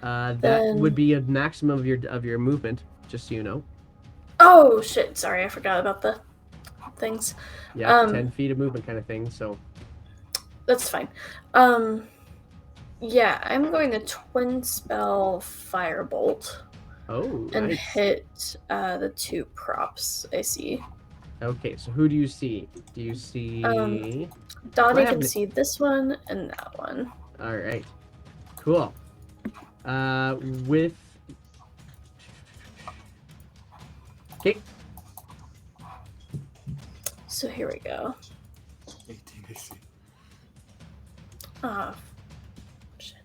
That then- would be a maximum of your movement, just so you know. Oh shit! Sorry, I forgot about the things. Yeah, 10 feet of movement kind of thing. So That's fine. Yeah, I'm going to twin spell Firebolt oh, and nice. hit the 2 props I see. Okay, so who do you see? Do you see? Dottie have can it. see this one and that one. All right, cool. With okay, So here we go. 18 AC. Shit.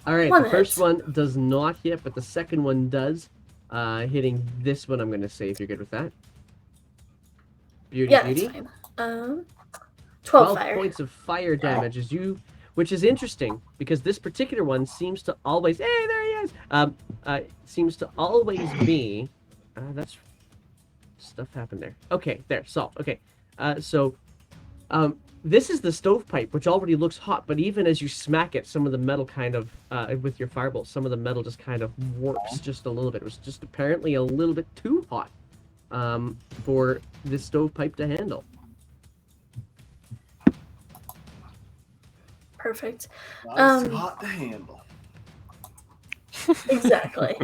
All right, One the first hit. one does not hit, but the second one does. Hitting this one, I'm going to say, if you're good with that. Beauty, Yeah, beauty. that's fine. 12 12 fire. points of fire damage as you, which is interesting because this particular one seems to always, hey, there he is. Seems to always be. That's stuff happened there. Okay, there. So okay, this is the stovepipe, which already looks hot, but even as you smack it, some of the metal kind of, with your firebolt, some of the metal just kind of warps just a little bit. It was just apparently a little bit too hot for this stovepipe to handle. Perfect. Not too hot to handle. Exactly.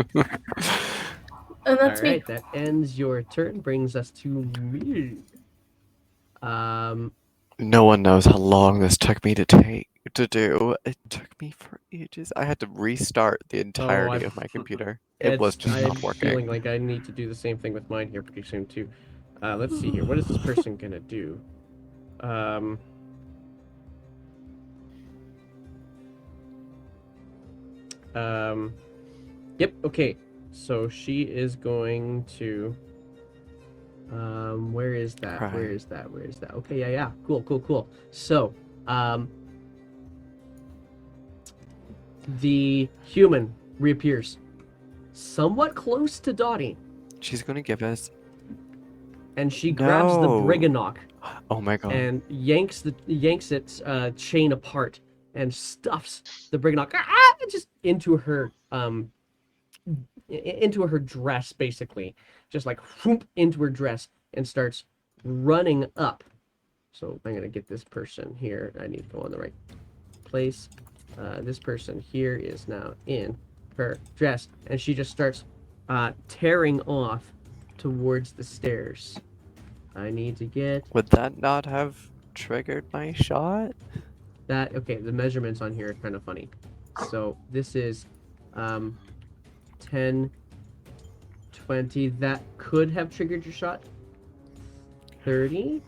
And that's All right, that ends your turn. Brings us to me. No one knows how long this took me to do. It took me for ages. I had to restart the entirety of my computer. It was just I'm not feeling working. like I need to do the same thing with mine here pretty soon too. Let's see here. What is this person gonna do? Yep. Okay. So she is going to. Where is that? Cry. Where is that? Where is that? Okay. Yeah. Cool. So, the human reappears, somewhat close to Dottie, She's gonna give us. and she grabs the No. Briganock Oh my god. and yanks its chain apart and stuffs the Briganock just into her dress, basically, just like whoop, into her dress, and starts running up. So I'm gonna get this person here. I need to go on the right place. This person here is now in her dress, and she just starts tearing off towards the stairs. I need to get Would that not have triggered my shot? that. Okay, the measurements on here are kind of funny. So this is 10, 20. That could have triggered your shot. 30.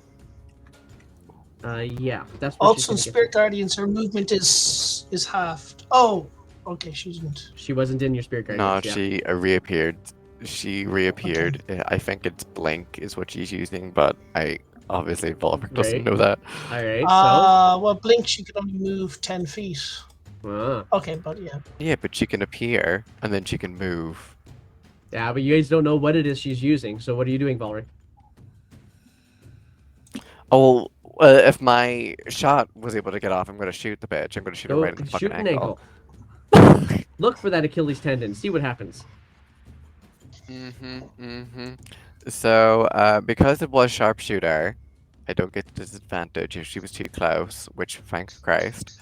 Yeah, that's what she's Also, in gonna get. Spirit Guardians, her movement is halved. Oh, okay, she isn't. She wasn't in your spirit guardians. No, yeah. she reappeared. She reappeared. I think it's Blink is what she's using, but I obviously Volvic doesn't Right. know that. All right. Well, Blink, she can only move 10 feet. So. Okay, but yeah. Yeah, but she can appear and then she can move. Yeah, but you guys don't know what it is she's using. So what are you doing, Valric? Oh, well, if my shot was able to get off, I'm going to shoot the bitch. I'm going to shoot her Go right in the fucking shoot an ankle. ankle. Look for that Achilles tendon. See what happens. So, because it was sharpshooter, I don't get the disadvantage if she was too close, which thank Christ.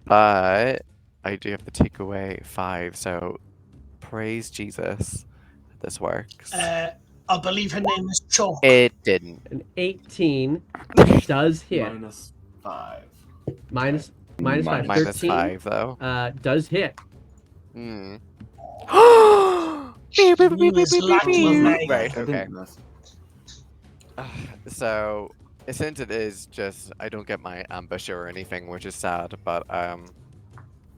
But I do have to take away 5, so praise Jesus that this works. I believe her name is Chalk. It didn't. An 18 does hit. -5. Minus 5. Minus 13 5, though. does hit. Hmm. is lacking of Right, I okay. didn't miss. So, since it is just, I don't get my ambusher or anything, which is sad, but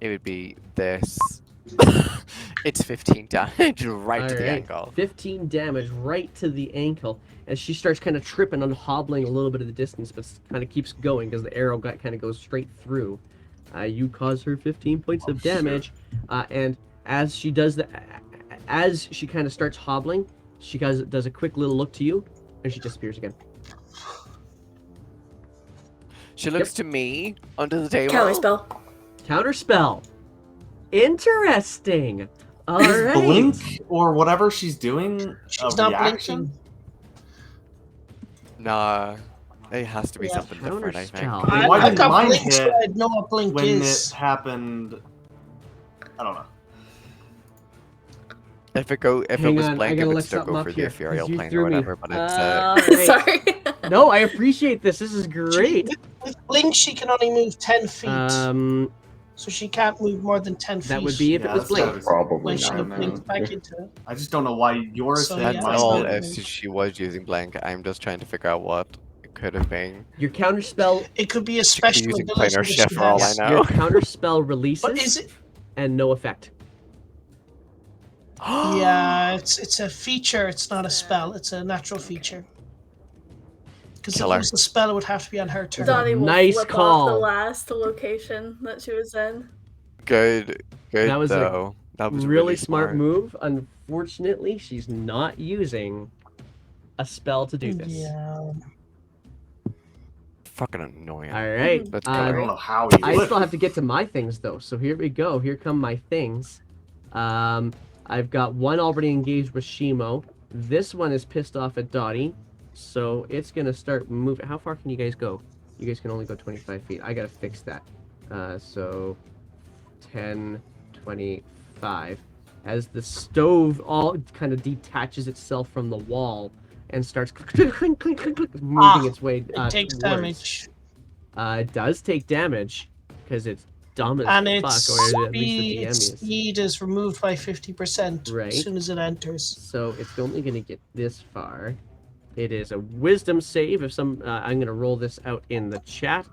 it would be this. It's 15 damage right to the Alright, ankle. 15 damage right to the ankle as she starts kind of tripping and hobbling a little bit of the distance, but kind of keeps going because the arrow kind of goes straight through. You cause her 15 points of damage, and as she does that, as she kind of starts hobbling, she does a quick little look to you, and she disappears again. She looks to me under the table. Counterspell. Counterspell. Interesting. All Is right. Blink or whatever she's doing She's a not reaction? blinking. Nah, it has to be Yeah. something different, I think. Counterspell. Then why I've didn't got mine Blink, hit so I know what Blink when is. it happened? I don't know. If it Hang was on, I Blink, it gotta would look still something go up for the here, ethereal 'cause you plane threw or me. whatever, but it's Alright. Sorry. No, I appreciate this. This is great. With Blink, she can only move 10 feet. Um, So she can't move more than 10 feet. that would be if it Yeah, was that's gotta Blink. be Probably when she not. blinks back into it. I just don't know why yours So, hit, yeah, That's mine it's all not didn't. if she was using Blink. I'm just trying to figure out what It could have been. Your counterspell, It could be a She could be special using ability planar that shift she for all I has. know. your counterspell releases But is it? and no effect. Yeah, it's a feature. It's not a Yeah. spell. It's a natural feature. Because if it Killer. was a spell, it would have to be on her turn. Dottie will Nice flip off the call. last location that she was in. Good. Good That was a though. That was really smart move. Unfortunately, she's not using a spell to do this. Yeah. Fucking annoying. All right. Let's I go. don't know how he I lived. still have to get to my things though. So here we go. Here come my things. I've got one already engaged with Shimo. This one is pissed off at Dottie. So it's gonna start moving. How far can you guys go? You guys can only go 25 feet. I gotta fix that. So 10, 25. As the stove all kind of detaches itself from the wall and starts moving its way It takes towards. damage. It does take damage because it's dumb as And fuck, its or at least the DM its is. speed is removed by 50% Right. as soon as it enters. So it's only going to get this far. It is a wisdom save. If some, I'm going to roll this out in the chat.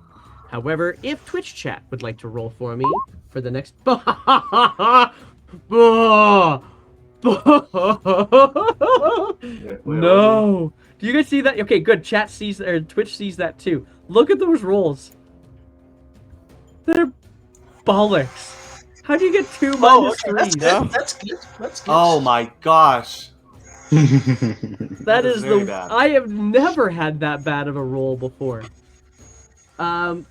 However, if Twitch chat would like to roll for me for the next. No. Do you guys see that? Okay, good. Chat sees, or Twitch sees that too. Look at those rolls. They're bollocks. How do you get two minus okay, that's threes? good. That's good. That's good. Oh my gosh. That That is is very the. bad. I have never had that bad of a roll before. Wow.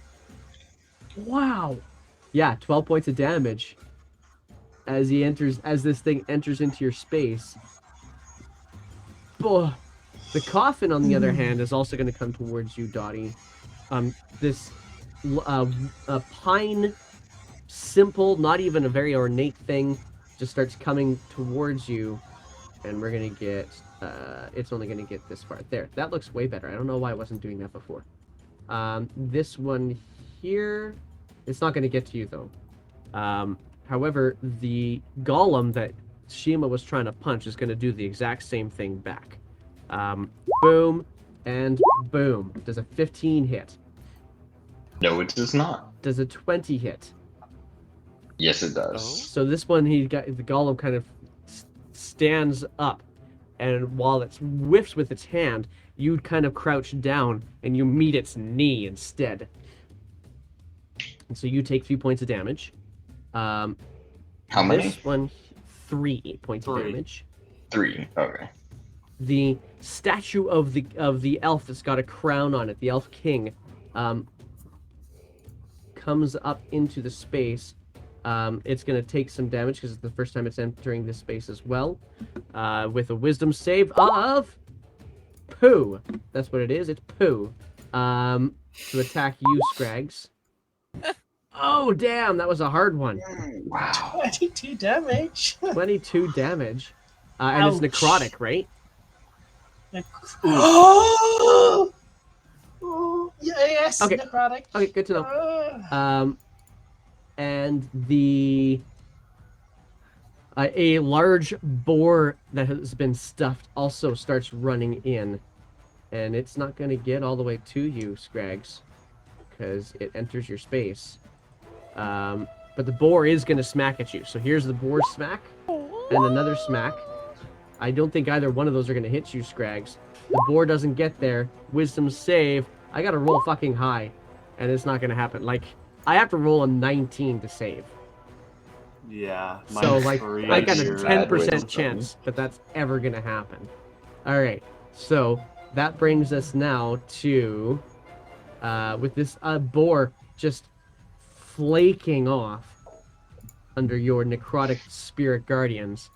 Yeah, 12 points of damage as he enters, as this thing enters into your space. Oh, the coffin, on the other hand, is also going to come towards you, Dottie. This a pine, simple, not even a very ornate thing, just starts coming towards you, and we're gonna get. It's only gonna get this far. There, that looks way better. I don't know why I wasn't doing that before. This one here, it's not gonna get to you though. However, the golem that Shima was trying to punch is gonna do the exact same thing back. Boom, and boom. Does a 15 hit? No, it does not. Does a 20 hit? Yes, it does. So this one, the golem kind of stands up, and while it whiffs with its hand, you kind of crouch down and you meet its knee instead. And so you take 3 points of damage. How many? This one, 3 points of 3. damage. 3. Okay. The statue of the elf that's got a crown on it, the elf king, comes up into the space. It's going to take some damage because it's the first time it's entering this space as well. With a wisdom save of poo. That's what it is. It's poo. To attack you, Scrags. Oh, damn. That was a hard one. Wow. 22 damage. 22 damage. And it's Ouch. necrotic, right? Oh! Yeah, yes, Okay. necrotic. Okay, good to know. And the a large boar that has been stuffed also starts running in, and it's not going to get all the way to you, Scrags, because it enters your space. But the boar is going to smack at you. So here's the boar smack and another smack. I don't think either one of those are going to hit you, Scrags. The boar doesn't get there. Wisdom save. I got to roll fucking high, and it's not going to happen. Like, I have to roll a 19 to save. Yeah. So, like, -3 I got a here. 10% chance that that's ever going to happen. All right. So, that brings us now to, with this boar just flaking off under your necrotic spirit guardians,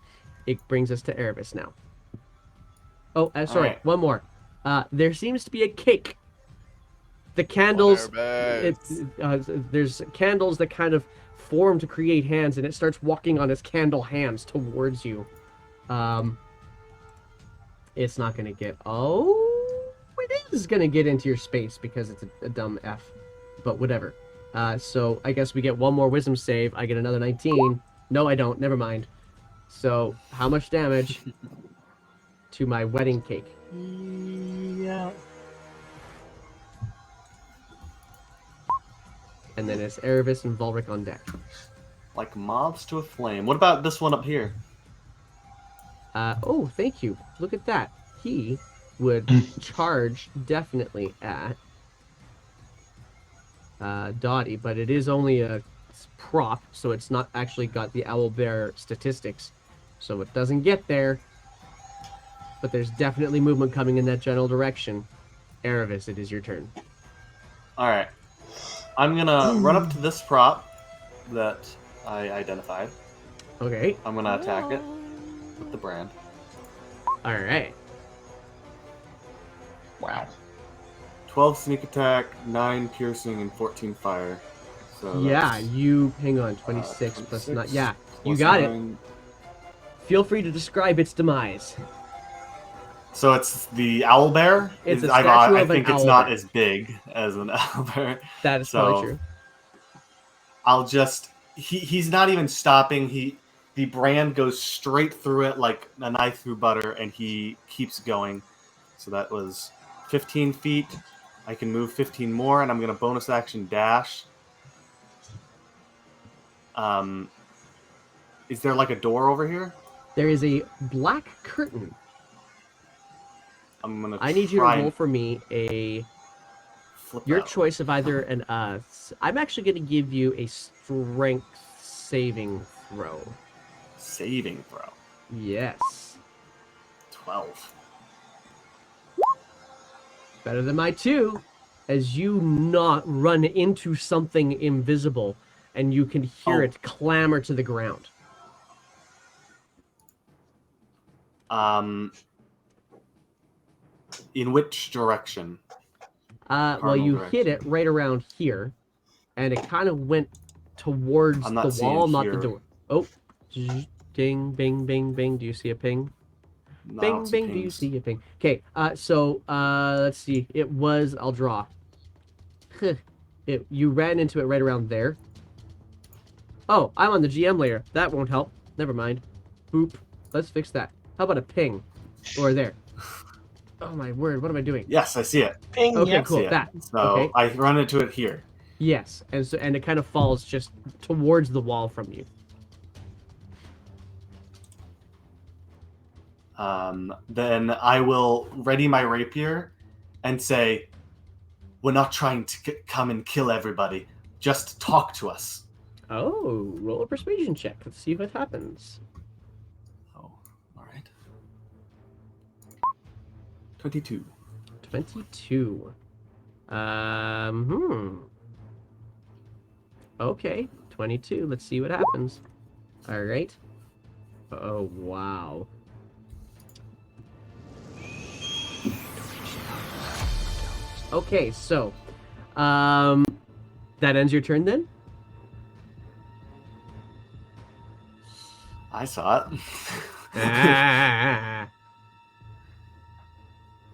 it brings us to Erebus now. Oh, sorry. Alright. One more. There seems to be a cake. The candles, there's candles that kind of form to create hands, and it starts walking on its candle hands towards you. It's not going to get... Oh, it is going to get into your space because it's a dumb F. But whatever. So I guess we get one more wisdom save. I get another 19. No, I don't. Never mind. So how much damage to my wedding cake? Yeah. and then it's Erebus and Volric on deck. Like moths to a flame. What about this one up here? Oh, thank you. Look at that. He would charge definitely at Dottie, but it is only a prop, so it's not actually got the owlbear statistics, so it doesn't get there. But there's definitely movement coming in that general direction. Erebus, it is your turn. Alright. I'm gonna run up to this prop that I identified. Okay. I'm gonna attack it with the brand. All right. Wow. 12 sneak attack, 9 piercing, and 14 fire. So Yeah, that's, you hang on. 26 plus 9. 26 Yeah, you plus got it. 9. Feel free to describe its demise. So it's the owlbear. It's a I statue of an think it's not owlbear. as big as an owlbear. That is So probably true. I'll just he's not even stopping. The brand goes straight through it like a knife through butter, and he keeps going. So that was 15 feet. I can move 15 more, and I'm gonna bonus action dash. Is there like a door over here? There is a black curtain. I'm gonna. I need you to try roll and for me a flip your out. choice of either an I'm actually going to give you a strength saving throw. Saving throw. Yes. 12. Better than my 2, as you not run into something invisible and you can hear it clamor to the ground. In which direction? Well, Cardinal you direction. hit it right around here, and it kind of went towards I'm the not seeing wall, not the here. door. Oh, ding, bing, bing, bing. Do you see a ping? No, I don't Bing, see bing. Do you pings. see a ping? Okay. So let's see. It was. I'll draw. You ran into it right around there. Oh, I'm on the GM layer. That won't help. Never mind. Boop. Let's fix that. How about a ping? Or there. Oh my word! What am I doing? Yes, I see it. Ping, Okay, yep. cool. See it. That. So Okay. I run into it here. Yes, and it kind of falls just towards the wall from you. Then I will ready my rapier and say, "We're not trying to come and kill everybody. Just talk to us." Oh, roll a persuasion check. Let's see what happens. Oh, all right. 22. 22. Okay, 22. Let's see what happens. All right. Oh, wow. Okay, so, that ends your turn then? I saw it. Ah.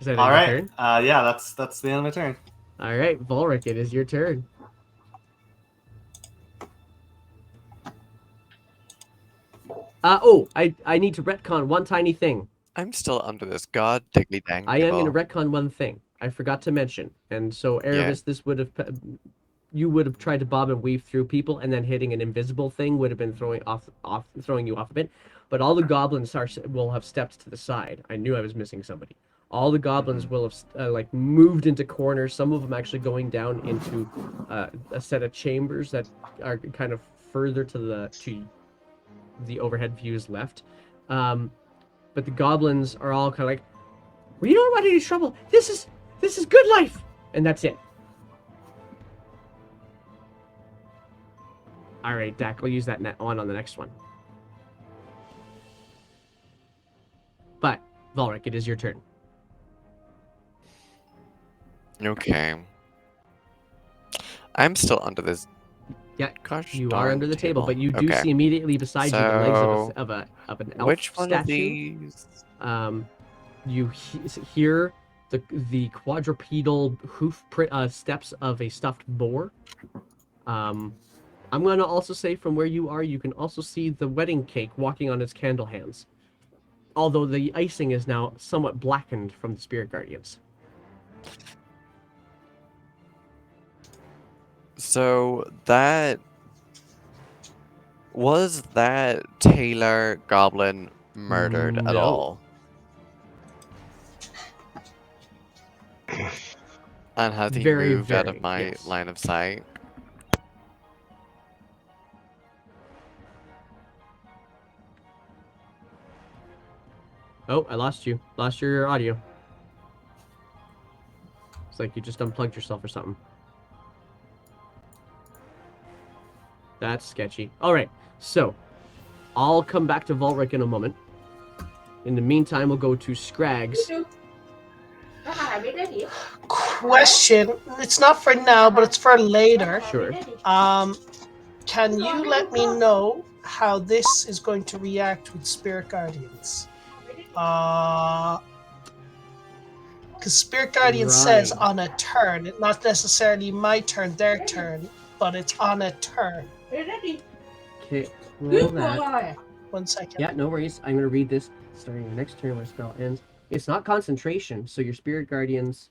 Is that All your right. turn? Yeah, that's the end of my turn. All right, Volric, it is your turn. I need to retcon one tiny thing. I'm still under this god diggly dang. I am going to table. retcon one thing. I forgot to mention. And so, Erebus, this would have... You would have tried to bob and weave through people, and then hitting an invisible thing would have been throwing you off a bit. But all the goblins will have stepped to the side. I knew I was missing somebody. All the goblins will have moved into corners. Some of them actually going down into a set of chambers that are kind of further to the overhead views left. But the goblins are all kind of like, we don't want any trouble. This is good life, and that's it. All right, Dak, we'll use that net on the next one. But Volric, it is your turn. Okay. I'm still under this. Yeah, Gosh, you are darn under the table, but you do Okay. see immediately beside you the legs So, of an elf Which one statue. of these? You hear the quadrupedal hoof steps of a stuffed boar. I'm going to also say from where you are, you can also see the wedding cake walking on its candle hands. Although the icing is now somewhat blackened from the spirit guardians. So that was that Taylor Goblin murdered at No. all? And has he Very, moved out very, of my yes. line of sight? Oh, I lost you. Lost your audio. It's like you just unplugged yourself or something. That's sketchy. All right, so I'll come back to Volric in a moment. In the meantime, we'll go to Scrags. Question. It's not for now, but it's for later. Sure. Can you let me know how this is going to react with Spirit Guardians? Because Spirit Guardian says Right. on a turn, not necessarily my turn, their turn, but it's on a turn. Okay, roll that. 1 second. Yeah, no worries. I'm going to read this starting the next turn when the spell ends. It's not concentration, so your Spirit Guardians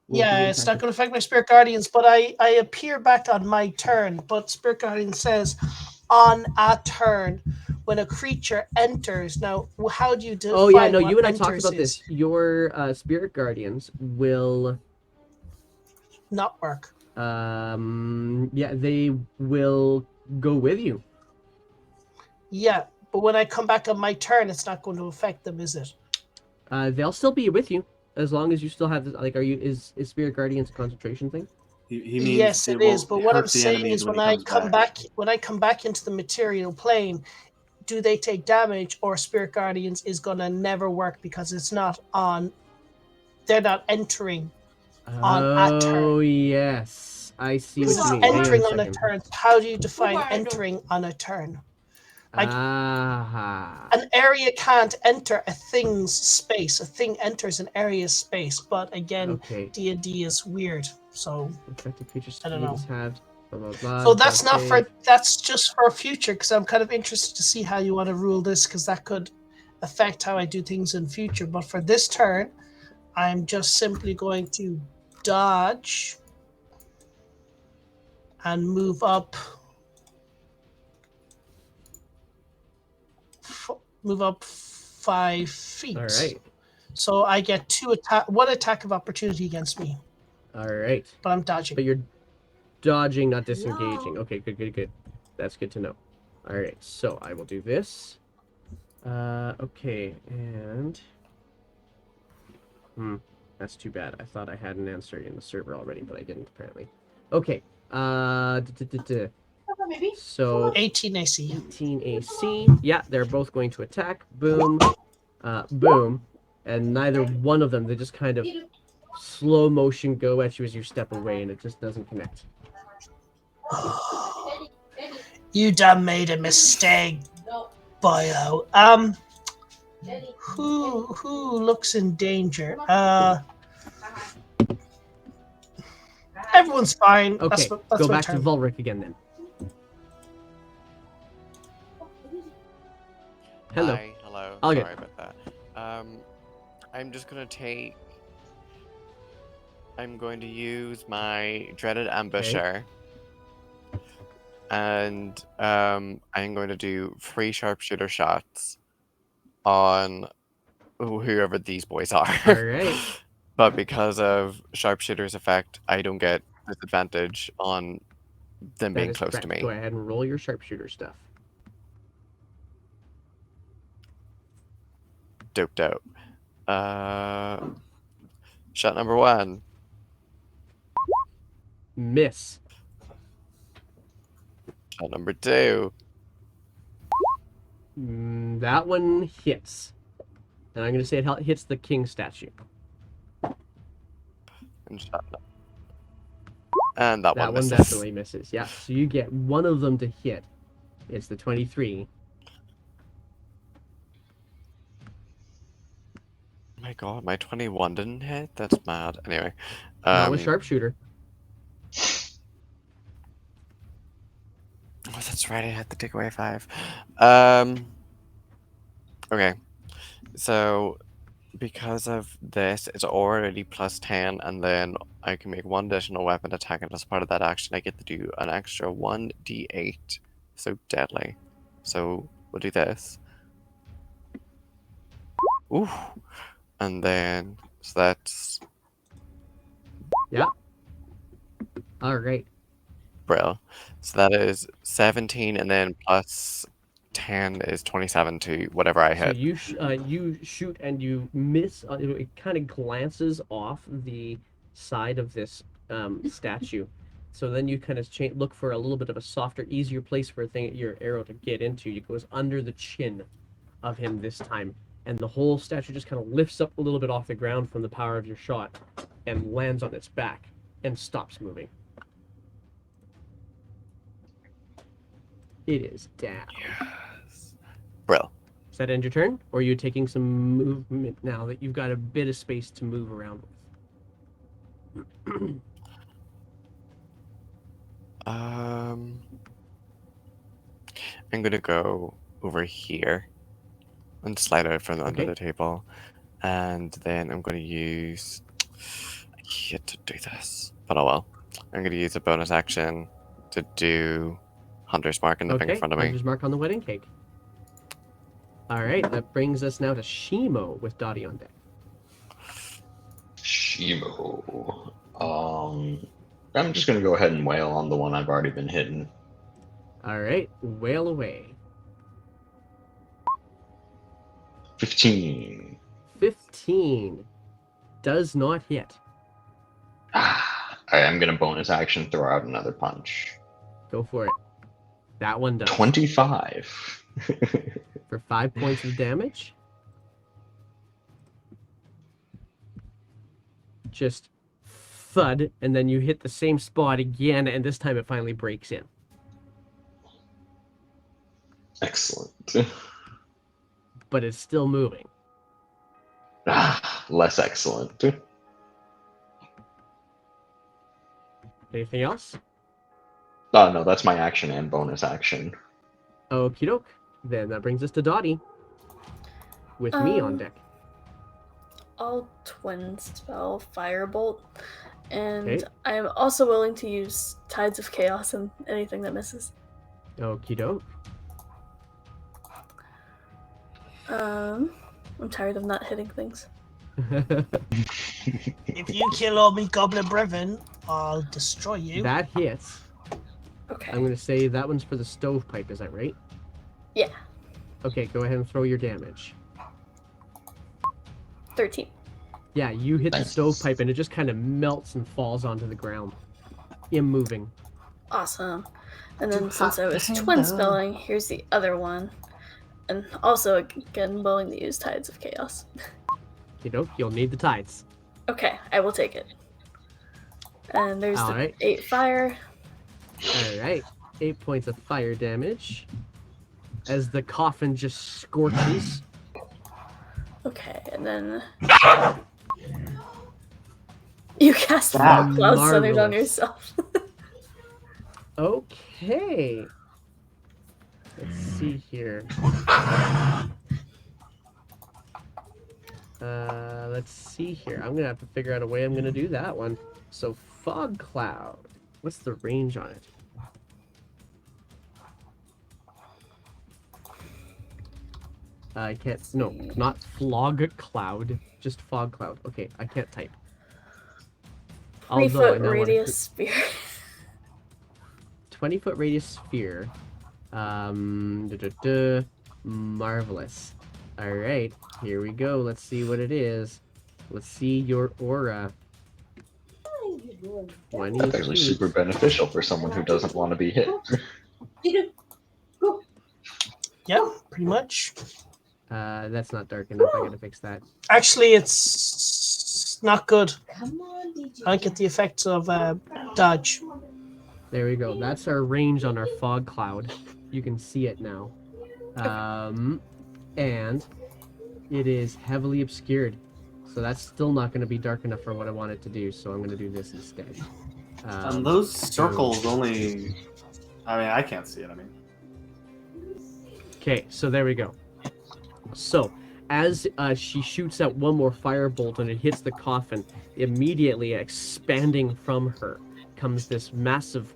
will be Yeah, it's not impacted. going to affect my Spirit Guardians, but I appear back on my turn. But Spirit Guardian says on a turn when a creature enters. Now, how do you define Oh, yeah, no, what you and I talked enters about is? this. Your Spirit Guardians will... Not work. Yeah, they will go with you. Yeah, but when I come back on my turn, it's not going to affect them, is it? They'll still be with you as long as you still have this. Like, is Spirit Guardians a concentration thing? He means Yes, it is. But what I'm hurt the saying enemies is, when when he I comes come back. when I come back into the material plane, do they take damage, or Spirit Guardians is gonna never work because it's not on. They're not entering on a turn. Oh, yes. I see Because what you it's mean. Hang on a entering on a second. turn. How do you define entering on a turn? Like Ah. an area can't enter a thing's space. A thing enters an area's space, but again, Okay. D&D is weird. So Effective creature I don't speed know. is halved. Blah, blah, blah. So that's Death not for save. that's just for future, because I'm kind of interested to see how you want to rule this, because that could affect how I do things in future. But for this turn, I'm just simply going to dodge and move up. Move up 5 feet. All right. So I get one attack of opportunity against me, All right. but I'm dodging. But you're dodging, not disengaging. Okay, good, good, good. That's good to know. All right, so I will do this. Okay, and... that's too bad. I thought I had an answer in the server already, but I didn't, apparently. Okay, so... 18 AC. 18 AC. Yeah, they're both going to attack. Boom. Boom. And neither one of them, they just kind of slow motion go at you as you step away, and it just doesn't connect. You done made a mistake, boyo. Who looks in danger? Everyone's fine. Okay, That's go my back turn. to Volric again then. Hello. Hi, hello. All Sorry good. about that. I'm just gonna take. I'm going to use my dreaded ambusher, and I'm going to do 3 sharpshooter shots on whoever these boys are. All right. But because of sharpshooter's effect, I don't get disadvantage on them That being is close correct. to me. Go ahead and roll your sharpshooter stuff. Dope. Shot number 1. Miss. Shot number 2. That one hits. And I'm going to say it hits the king statue. And that That one one misses. definitely misses. Yeah. So you get one of them to hit. It's the 23. Oh my god, my 21 didn't hit? That's mad. Anyway. Not with sharpshooter. Oh, that's right, I had to take away 5. Okay. So because of this, it's already plus 10, and then I can make one additional weapon attack, and as part of that action, I get to do an extra 1d8. So deadly. So we'll do this. Ooh. And then, so that's Yeah. All right. Brill. So that is 17, and then plus 10 is 27 to whatever I So hit. you shoot and you miss. It kind of glances off the side of this statue. So then you kind of look for a little bit of a softer, easier place for your arrow to get into. It goes under the chin of him this time, and the whole statue just kind of lifts up a little bit off the ground from the power of your shot, and lands on its back and stops moving. It is down. Yes. Brill. Does that end your turn, or are you taking some movement now that you've got a bit of space to move around with? I'm gonna go over here and slide out from under Okay. the table, and then I'm gonna use. I hate to do this, but oh well. I'm gonna use a bonus action to do Hunter's Mark in the thing in front of me. Hunter's Mark on the wedding cake. All right, that brings us now to Shimo with Dottie on deck. Shimo. I'm just gonna go ahead and wail on the one I've already been hitting. All right, wail away. 15. 15 does not hit. I'm gonna bonus action throw out another punch. Go for it. That one does. 25. For 5 points of damage. Just thud, and then you hit the same spot again, and this time it finally breaks in. Excellent. But it's still moving. Less excellent. Anything else? Oh no, that's my action and bonus action. Okie doke. Then that brings us to Dottie. With me on deck. I'll twin spell Firebolt, and Okay. I am also willing to use Tides of Chaos and anything that misses. Okie doke. I'm tired of not hitting things. If you kill all me goblin brethren, I'll destroy you. That hits. Okay. I'm going to say that one's for the stovepipe, is that right? Yeah. Okay, go ahead and throw your damage. 13. Yeah, you hit the Nice. stovepipe and it just kind of melts and falls onto the ground. Immoving. Awesome. And then Too since I hot was to twin handle. spelling, here's the other one. And also, again, willing to use Tides of Chaos. You know, you'll need the tides. Okay, I will take it. And there's the Alright. 8 fire. Alright. 8 points of fire damage. As the coffin just scorches. Okay, and then you cast Wow. Fog Cloud centered on Marvelous. yourself. Okay. Let's see here. Let's see here. I'm gonna have to figure out a way I'm gonna do that one. So fog cloud. What's the range on it? I can't. No, not flog cloud. Just fog cloud. Okay, I can't type. 3 Although I foot now wanna radius sphere. 20-foot radius sphere. Marvelous. All right, here we go. Let's see what it is. Let's see your aura. 20 That's actually feet. super beneficial for someone who doesn't want to be hit. Yeah, pretty much. That's not dark enough. I gotta fix that. Actually, it's not good. I don't get the effects of dodge. There we go. That's our range on our fog cloud. You can see it now. And it is heavily obscured. So that's still not going to be dark enough for what I want it to do. So I'm going to do this instead. And those circles only. I mean, I can't see it. I mean, Okay, so there we go. So as she shoots out one more firebolt and it hits the coffin, immediately expanding from her comes this massive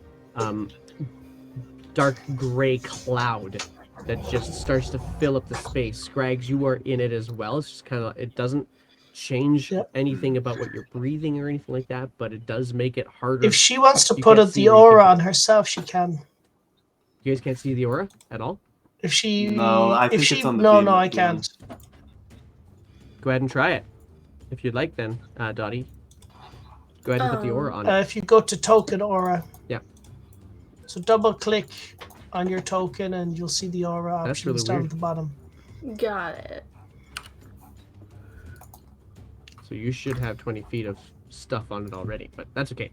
dark gray cloud that just starts to fill up the space. Scrags, you are in it as well. It's just kind of, it doesn't change Yep. anything about what you're breathing or anything like that, but it does make it harder. If she wants to You put can't the see where you aura can on go. herself, she can. You guys can't see the aura at all? If she, No, I if think she, it's on the no, beam- no, I beam. can't. Go ahead and try it. If you'd like then, Dottie. Go ahead and put the aura on it. If you go to token aura. Yeah. So double click on your token and you'll see the aura That's options really down weird. at the bottom. Got it. So you should have 20 feet of stuff on it already, but that's okay.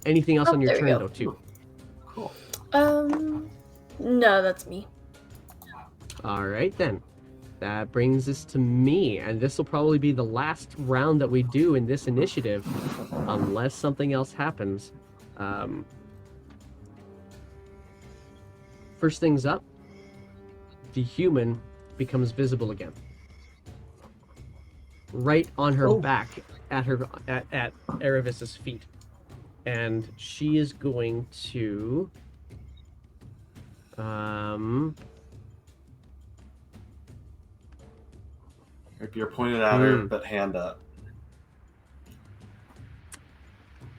Anything else Oh, on your there we turn, go. though, too? Cool. No, that's me. All right, then. That brings us to me, and this will probably be the last round that we do in this initiative, unless something else happens. First things up, the human becomes visible again. Right on her Oh. back, at Aravis's feet. And she is going to... If you're pointed at her, but hand up.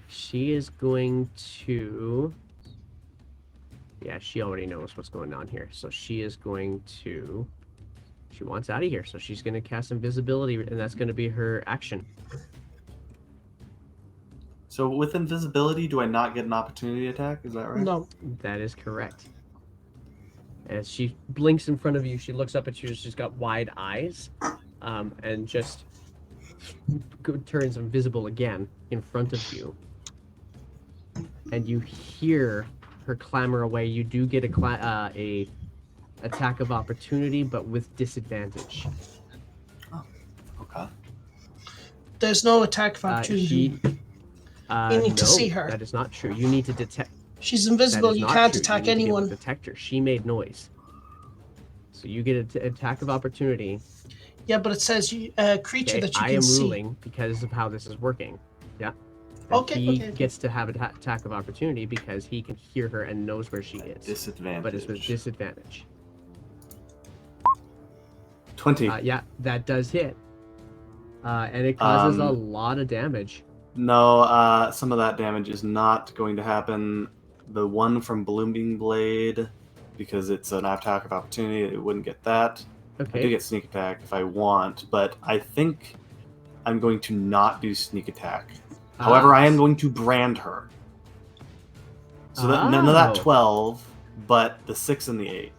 She is going to... Yeah, she already knows what's going on here. So she is going to... She wants out of here, so she's going to cast invisibility, and that's going to be her action. So with invisibility, do I not get an opportunity attack? Is that right? No. That is correct. As she blinks in front of you, she looks up at you, she's got wide eyes, and just turns invisible again in front of you. And you hear her clamor away. You do get a attack of opportunity, but with disadvantage. Okay. There's no attack of opportunity. You need to see her. That is not true. You need to detect. She's invisible. That is You not can't true. attack You need to be able anyone. to detect her. She made noise. So you get an attack of opportunity. Yeah, but it says you creature Okay, that you I can am see. ruling because of how this is working. Yeah. And Okay, he okay. gets to have an attack of opportunity because he can hear her and knows where she is. Disadvantage. But it's with disadvantage. 20. Yeah, that does hit. And it causes a lot of damage. No, some of that damage is not going to happen. The one from Blooming Blade, because it's an attack of opportunity, it wouldn't get that. I do Okay. get sneak attack if I want, but I think I'm going to not do sneak attack. However, I am going to brand her. So that, none of that Oh. 12, but the 6 and the 8.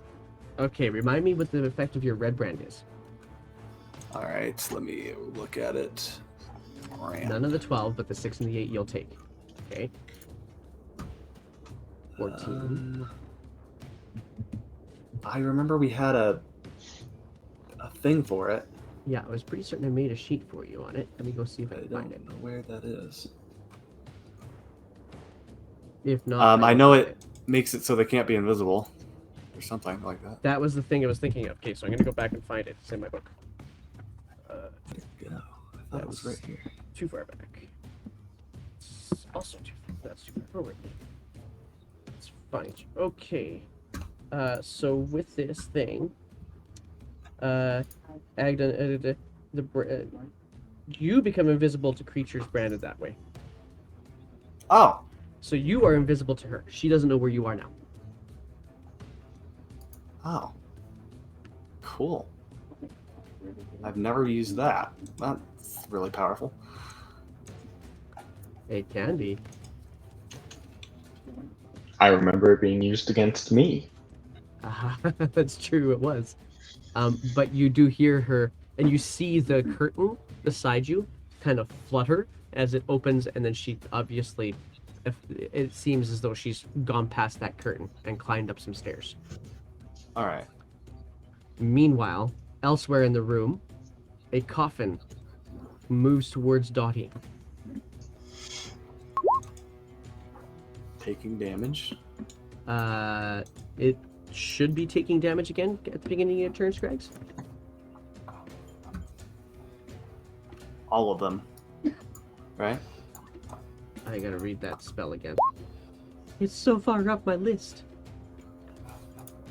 Okay, remind me what the effect of your red brand is. Alright, let me look at it. Brand. None of the 12, but the 6 and the 8 you'll take. Okay. 14. I remember we had a thing for it. Yeah, I was pretty certain I made a sheet for you on it. Let me go see if I I can find don't it. know where that is. If not, I can know find it makes it so they can't be invisible, or something like that. That was the thing I was thinking of. Okay, so I'm gonna go back and find it. It's in my book. Yeah, I thought it was right here. Too far back. It's also that's too far forward. It's fine. Okay. So with this thing, Agda, you become invisible to creatures branded that way. Oh, So you are invisible to her. She doesn't know where you are now. oh, cool. I've never used that. That's really powerful. It can be. I remember it being used against me. That's true, it was. But you do hear her, and you see the curtain beside you kind of flutter as it opens, and then she obviously, it seems as though she's gone past that curtain and climbed up some stairs. All right. Meanwhile, elsewhere in the room, a coffin moves towards Dottie. Taking damage. It should be taking damage again at the beginning of your turn, Scrags. all of them. Right? I gotta read that spell again. It's so far up my list.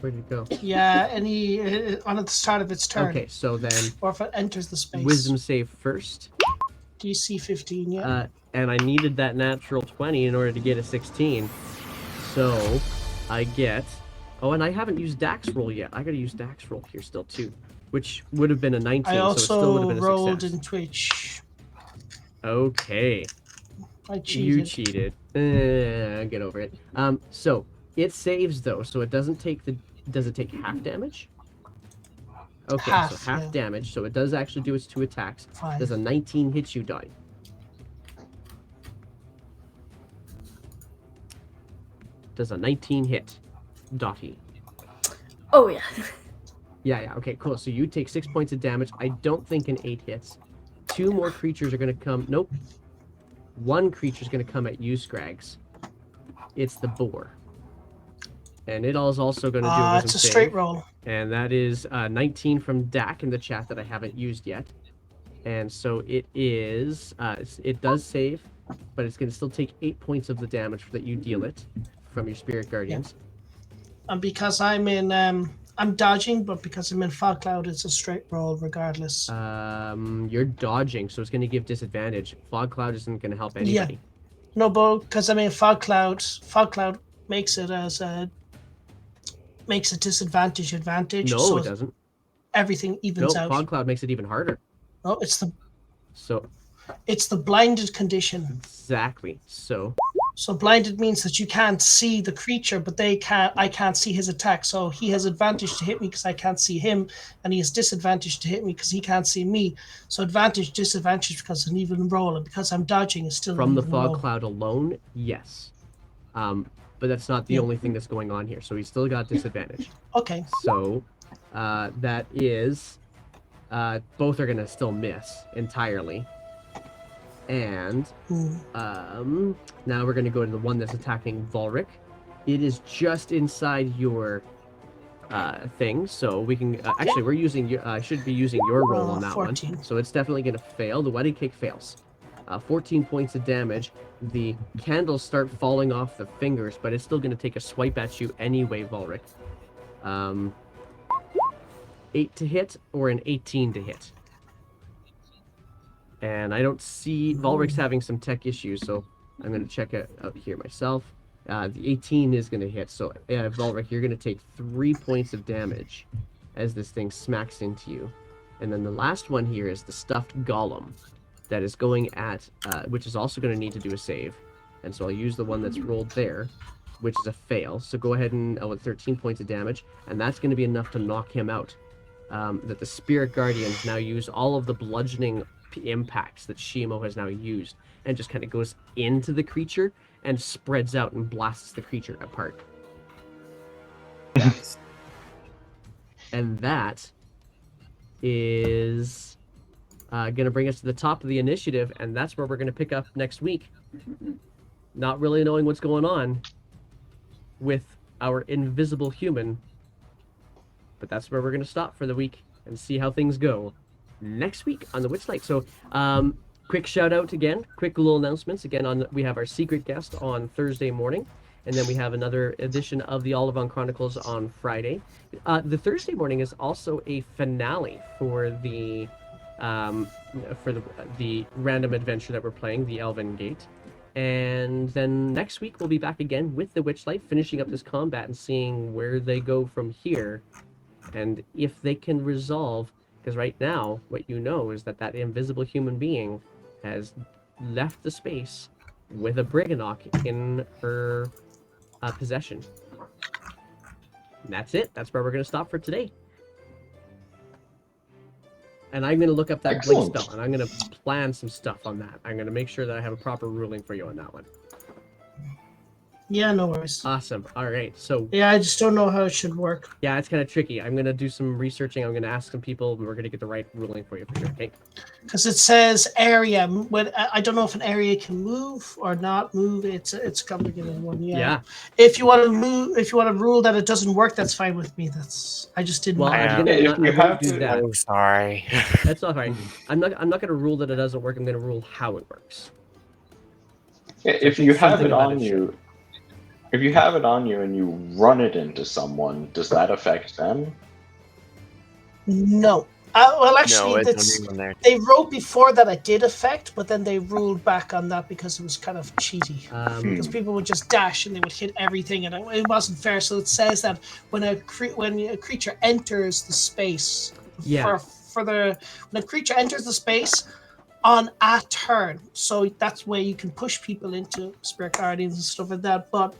Where did it go? Yeah, any on at the start of its turn. Okay, so then Or if it enters the space. wisdom save first. DC 15, yeah. And I needed that natural 20 in order to get a 16. So I get... Oh, and I haven't used Dax roll yet. I gotta use Dax roll here still too. Which would have been a 19, I so it still would have also been a rolled success. in Twitch. Okay. I cheated. You cheated. Get over it. So it saves though, so it doesn't take the... Does it take half damage? Okay, so half yeah. damage, so it does actually do its 2 attacks. Fine. Does a 19 hit you, Dottie? Does a 19 hit, Dottie? Oh yeah. Yeah, okay, cool. So you take 6 points of damage. I don't think an 8 hits. 2 more creatures are going to come. Nope. 1 creature's going to come at you, Scrags. It's the boar. And it is also going to do a wisdom It's a save. straight roll. And that is 19 from Dak in the chat that I haven't used yet. And so it is, it does save, but it's going to still take 8 points of the damage that you deal it from your Spirit Guardians. And because I'm in, I'm dodging, but because I'm in Fog Cloud, it's a straight roll regardless. You're dodging, so it's going to give disadvantage. Fog Cloud isn't going to help anybody. No, but because I'm in Fog Cloud makes it as a disadvantage advantage. No, so it doesn't. Everything evens No, out. Fog Cloud makes it even harder. No, So it's the blinded condition. exactly. So blinded means that you can't see the creature, but I can't see his attack. So he has advantage to hit me because I can't see him, and he has disadvantage to hit me because he can't see me. So advantage, disadvantage because it's an even roll, and because I'm dodging, it's still from an the even Fog roll. Cloud alone, yes. But that's not the only thing that's going on here. So he's still got disadvantage. Okay. So that is both are gonna still miss entirely. And now we're gonna go to the one that's attacking Volric. It is just inside your thing, so we can actually we're using I should be using your roll on that 14. one. So it's definitely gonna fail. The wedding cake fails. 14 points of damage. The candles start falling off the fingers, but it's still gonna take a swipe at you anyway, Volric. 8 to hit or an 18 to hit. And I don't see... Volric's having some tech issues, so I'm going to check it out here myself. The 18 is going to hit, so Volric, you're going to take 3 points of damage as this thing smacks into you. And then the last one here is the stuffed golem that is going at... which is also going to need to do a save. And so I'll use the one that's rolled there, which is a fail. So go ahead and... with 13 points of damage, and that's going to be enough to knock him out. That the Spirit Guardians now use all of the bludgeoning impacts that Shimo has now used and just kind of goes into the creature and spreads out and blasts the creature apart. And that is going to bring us to the top of the initiative, and that's where we're going to pick up next week. Not really knowing what's going on with our invisible human, but that's where we're going to stop for the week and see how things go next week on the Witchlight. So, quick shout out again, quick little announcements again. We have our secret guest on Thursday morning, and then we have another edition of the Olivon Chronicles on Friday. The Thursday morning is also a finale for the random adventure that we're playing, the Elven Gate. And then next week we'll be back again with the Witchlight, finishing up this combat and seeing where they go from here, and if they can resolve. Because right now, what you know is that invisible human being has left the space with a Briganock in her possession. And that's it. That's where we're going to stop for today. And I'm going to look up that blink spell, and I'm going to plan some stuff on that. I'm going to make sure that I have a proper ruling for you on that one. Yeah, no worries. Awesome. All right. So Yeah, I just don't know how it should work. yeah, it's kind of tricky. I'm gonna do some researching. I'm gonna ask some people, and we're gonna get the right ruling for you for sure. Okay. Because it says area. When I don't know if an area can move or not move. It's a complicated one. Yeah. Yeah. If you want to move, if you want to rule that it doesn't work, that's fine with me. I just didn't. Well, know. I'm Yeah. gonna If not. you I won't have do to- that. Oh, sorry. That's all right. I'm not gonna rule that it doesn't work. I'm gonna rule how it works. If think you have something it about on it you, if you have it on you and you run it into someone, does that affect them? No. Well, actually, No, it's that's only when they're they wrote before that it did affect, but then they ruled back on that because it was kind of cheaty. Because people would just dash and they would hit everything, and it wasn't fair. So it says that when a creature enters the space, Yeah. when a creature enters the space on a turn, so that's where you can push people into spirit guardians and stuff like that. But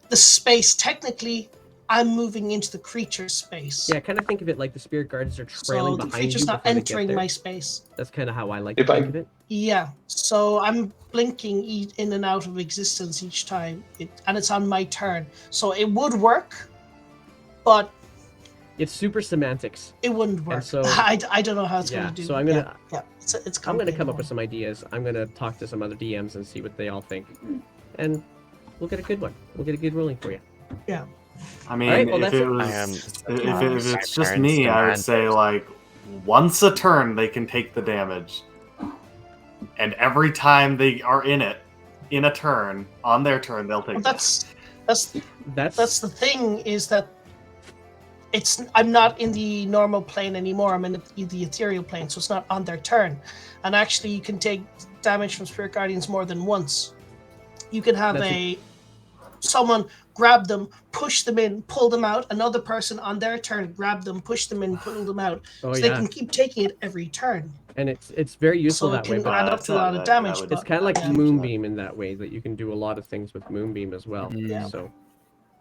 the space, technically, I'm moving into the creature's space. Yeah. Kind of think of it like the spirit guards are trailing So the behind creature's you not before they get entering there. my space. That's kind of how I like to If I- think of it. Yeah, so I'm blinking in and out of existence each time, and it's on my turn. So it would work, but It's super semantics. it wouldn't work. so- I don't know how it's Yeah. going to do. So I'm gonna yeah. It's I'm gonna complicated come up one. with some ideas. I'm gonna talk to some other DMs and see what they all think, and we'll get a good one. We'll get a good ruling for you. I mean, Alright, well, if that's it it. was, I am if it's just parents me, I would demand say it. like once a turn they can take the damage, and every time they are in a turn on their turn they'll take. Well, damage. that's the thing is that I'm not in the normal plane anymore. I'm in the ethereal plane, so it's not on their turn. And actually, you can take damage from spirit guardians more than once. You can have someone grab them, push them in, pull them out. Another person on their turn grab them, push them in, pull them out. Oh So yeah, they can keep taking it every turn. and it's very useful So it that way. can But add up to a lot of damage. would- it's kind of like yeah. Moonbeam in that way that you can do a lot of things with Moonbeam as well. Yeah. So,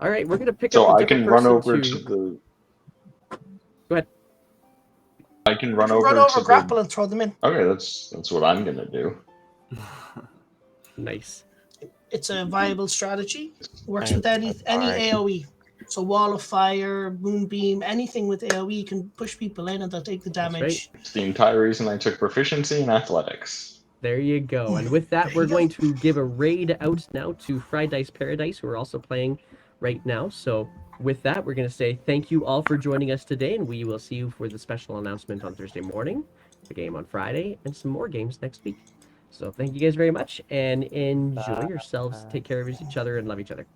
all right, we're gonna pick So up a I can different run person over to. to the. Go ahead. I can You run can over run over, to grapple, and throw them in. the. Okay, that's what I'm gonna do. Nice. It's a viable strategy. Works I'm with any sorry. AoE. So wall of fire, moonbeam, anything with AoE, you can push people in and they'll take the That's damage. It's the entire reason I took proficiency in athletics. There you go. And with that, There we're you go. going to give a raid out now to Fried Dice Paradise, who are also playing right now. So with that, we're going to say thank you all for joining us today, and we will see you for the special announcement on Thursday morning, the game on Friday, and some more games next week. So thank you guys very much, and enjoy yourselves. Take care of each other and love each other.